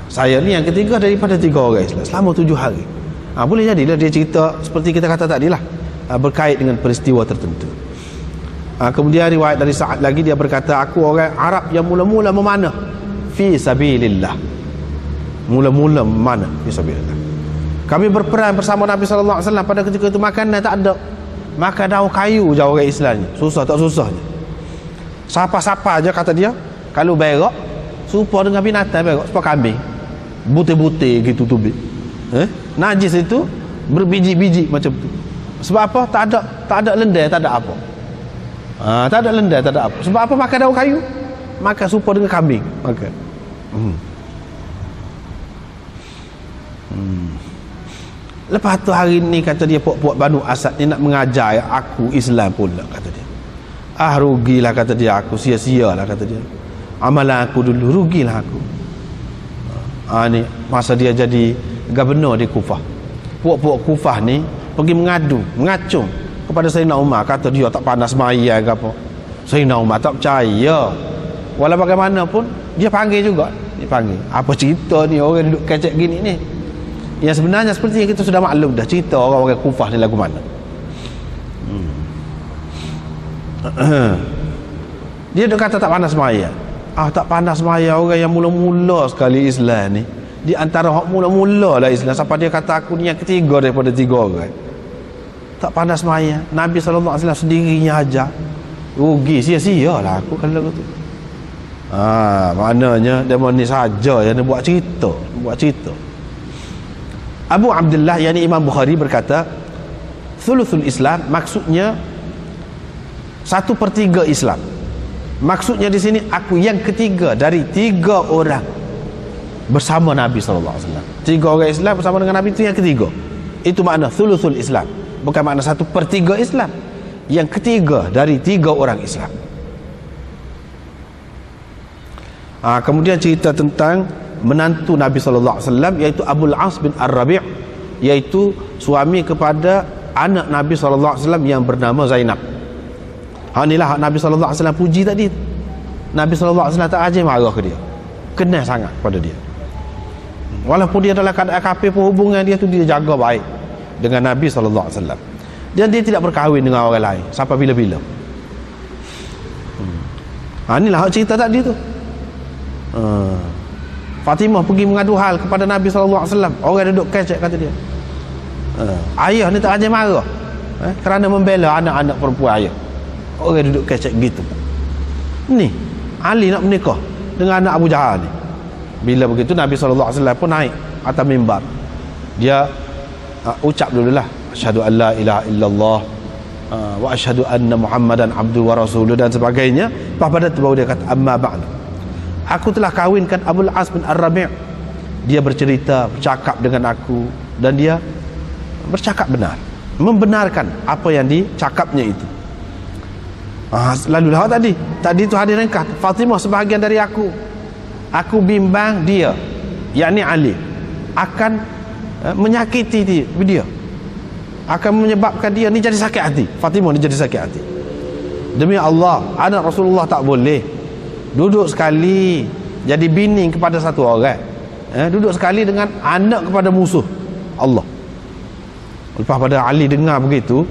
Saya ni yang ketiga daripada 3 orang Islam selama 7 hari. Boleh jadilah dia cerita seperti kita kata tadi lah, berkait dengan peristiwa tertentu. Kemudian riwayat dari Sa'ad lagi, dia berkata, aku orang Arab yang mula-mula memanah fi sabilillah. Mula-mula memanah fi sabilillah. Kami berperang bersama Nabi SAW. Pada ketika itu makanan tak ada, makan daun kayu je orang Islam ni. Susah tak susahnya. Siapa-siapa aja kata dia, kalau berak serupa dengan binatang berak, serupa kambing, butir-butir gitu tubik. Najis itu berbiji-biji macam tu. Sebab apa? Tak ada lendai, tak ada apa. Tak ada lendai, tak ada apa. Sebab apa? Makan daun kayu, makan serupa dengan kambing, makan. Lepas tu hari ni kata dia, puak-puak Banu Asad ni nak mengajar aku Islam pula, kata dia. Rugilah kata dia, aku sia-sialah kata dia. Amalan aku dulu, rugilah aku. Ni masa dia jadi gubernur di Kufah. Puak-puak Kufah ni pergi mengacung kepada Sayyidina Umar, kata dia tak panas maya ke apa. Sayyidina Umar tak percaya. Walau bagaimanapun dia panggil juga. Dia panggil, apa cerita ni orang duduk kecek gini ni? Yang sebenarnya seperti yang kita sudah maklum dah, cerita orang-orang Kufah ni lagu mana. Dia duk kata tak panas maya. Tak panas maya orang yang mula-mula sekali Islam ni. Di antara hak mula-mula lah Islam, sampai dia kata aku ni yang ketiga daripada 3 orang. Tak panas maya. Nabi SAW sendirinya ajar. Rugi, sia-sia lah aku kalau tu. Maknanya dia ni saja yang dia buat cerita. Abu Abdullah yakni Imam Bukhari berkata, thuluthul Islam maksudnya 1/3 Islam. Maksudnya di sini aku yang ketiga dari 3 orang bersama Nabi SAW. 3 orang Islam bersama dengan Nabi itu yang ketiga. Itu makna thuluthul Islam. Bukan makna 1/3 Islam. Yang ketiga dari 3 orang Islam. Kemudian cerita tentang menantu Nabi SAW, iaitu Abul As bin Ar-Rabi', iaitu suami kepada anak Nabi SAW yang bernama Zainab. Inilah Nabi SAW puji tadi. Nabi SAW tak ajar marah ke dia, kenal sangat pada dia. Walaupun dia dalam keadaan kafir pun, hubungan dia tu dia jaga baik dengan Nabi SAW. Dan dia tidak berkahwin dengan orang lain sampai bila-bila. Inilah cerita tadi tu. Fatimah pergi mengadu hal kepada Nabi SAW. Orang duduk kecek kata dia. Ayah ni tak ajar marah kerana membela anak-anak perempuan ayah. Orang duduk kecek gitu. Ni Ali nak menikah dengan anak Abu Jahal ni. Bila begitu Nabi SAW pun naik atas mimbar. Dia ucap dululah, asyhadu an la ilaha illallah wa asyhadu anna Muhammadan abduhu wa rasuluh dan sebagainya. Pada tu baru dia kata, amma ba'du, aku telah kahwinkan Abul As bin Ar-Rabi' dia bercerita, bercakap dengan aku, dan dia bercakap benar, membenarkan apa yang dicakapnya itu. Lalu lah tadi tu hadir ringkas, Fatimah sebahagian dari aku bimbang dia, yakni Ali, akan menyakiti dia, akan menyebabkan dia ni jadi sakit hati. Fatimah ni jadi sakit hati. Demi Allah, anak Rasulullah tak boleh duduk sekali jadi bini kepada satu orang, duduk sekali dengan anak kepada musuh Allah. Lepas pada Ali dengar begitu,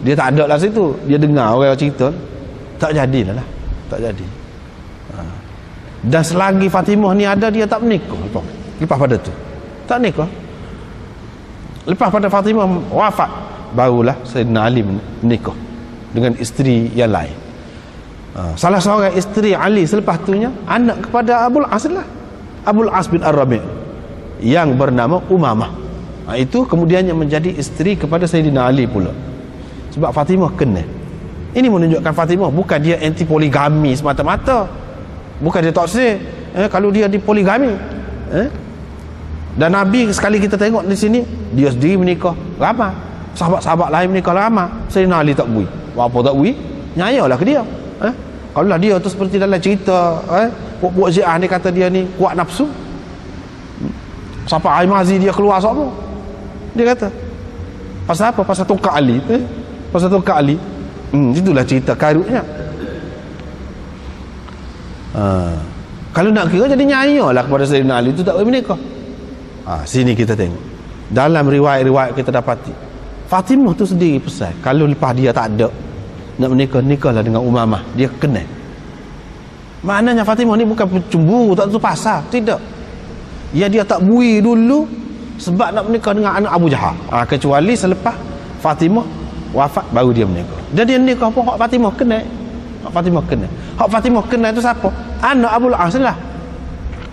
dia tak ada lah situ, dia dengar orang cerita, tak jadilah lah, tak jadi. Dan selagi Fatimah ni ada, dia tak menikah. Lepas pada tu tak nikah. Lepas pada Fatimah wafat, barulah Sayyidina Ali menikah dengan isteri yang lain. Salah seorang isteri Ali selepas tunya anak kepada Abul As lah, Abul As bin Ar-Rabi' yang bernama Umamah. Itu kemudiannya menjadi isteri kepada Sayyidina Ali pula. Sebab Fatimah kena. Ini menunjukkan Fatimah bukan dia anti poligami semata-mata, bukan dia toksik. Kalau dia di poligami, dan Nabi sekali kita tengok di sini, dia sendiri menikah ramai, sahabat-sahabat lain menikah ramai, Sayyidina Ali tak bui. Apa tak bui? Nyayalah ke dia. Kalau lah dia tu seperti dalam cerita, buat Syiah ni kata dia ni kuat nafsu. Sampai Aimazi dia keluar semua. Dia kata pasal apa? Pasal tongkat Ali. Pasal tongkat Ali. Itulah cerita karutnya. Kalau nak kira jadi nyayalah kepada Sayyidina Ali itu tak boleh menikah. Sini kita tengok dalam riwayat-riwayat kita dapati Fatimah tu sendiri pesan, kalau lepas dia tak ada nak menikah, nikahlah dengan Umamah, dia kena. Maknanya Fatimah ni bukan cemburu, tak tu pasal, tidak. Dia tak bui dulu sebab nak menikah dengan anak Abu Jahal. Kecuali selepas Fatimah wafat baru dia menikah. Dan dia nikah pun hak Fatimah kena. Hak Fatimah kena. Hak Fatimah kena itu siapa? Anak Abul As lah.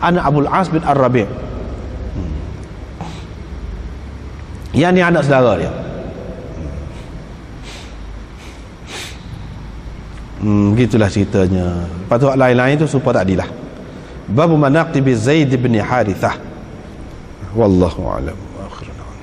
Anak Abul As bin Ar-Rabi'. Yang ni anak saudara dia. Begitulah ceritanya. Lepas tu lain-lain tu supaya tak adilah. Babu manaqibi Zaid bin Harithah. Wallahu a'lam.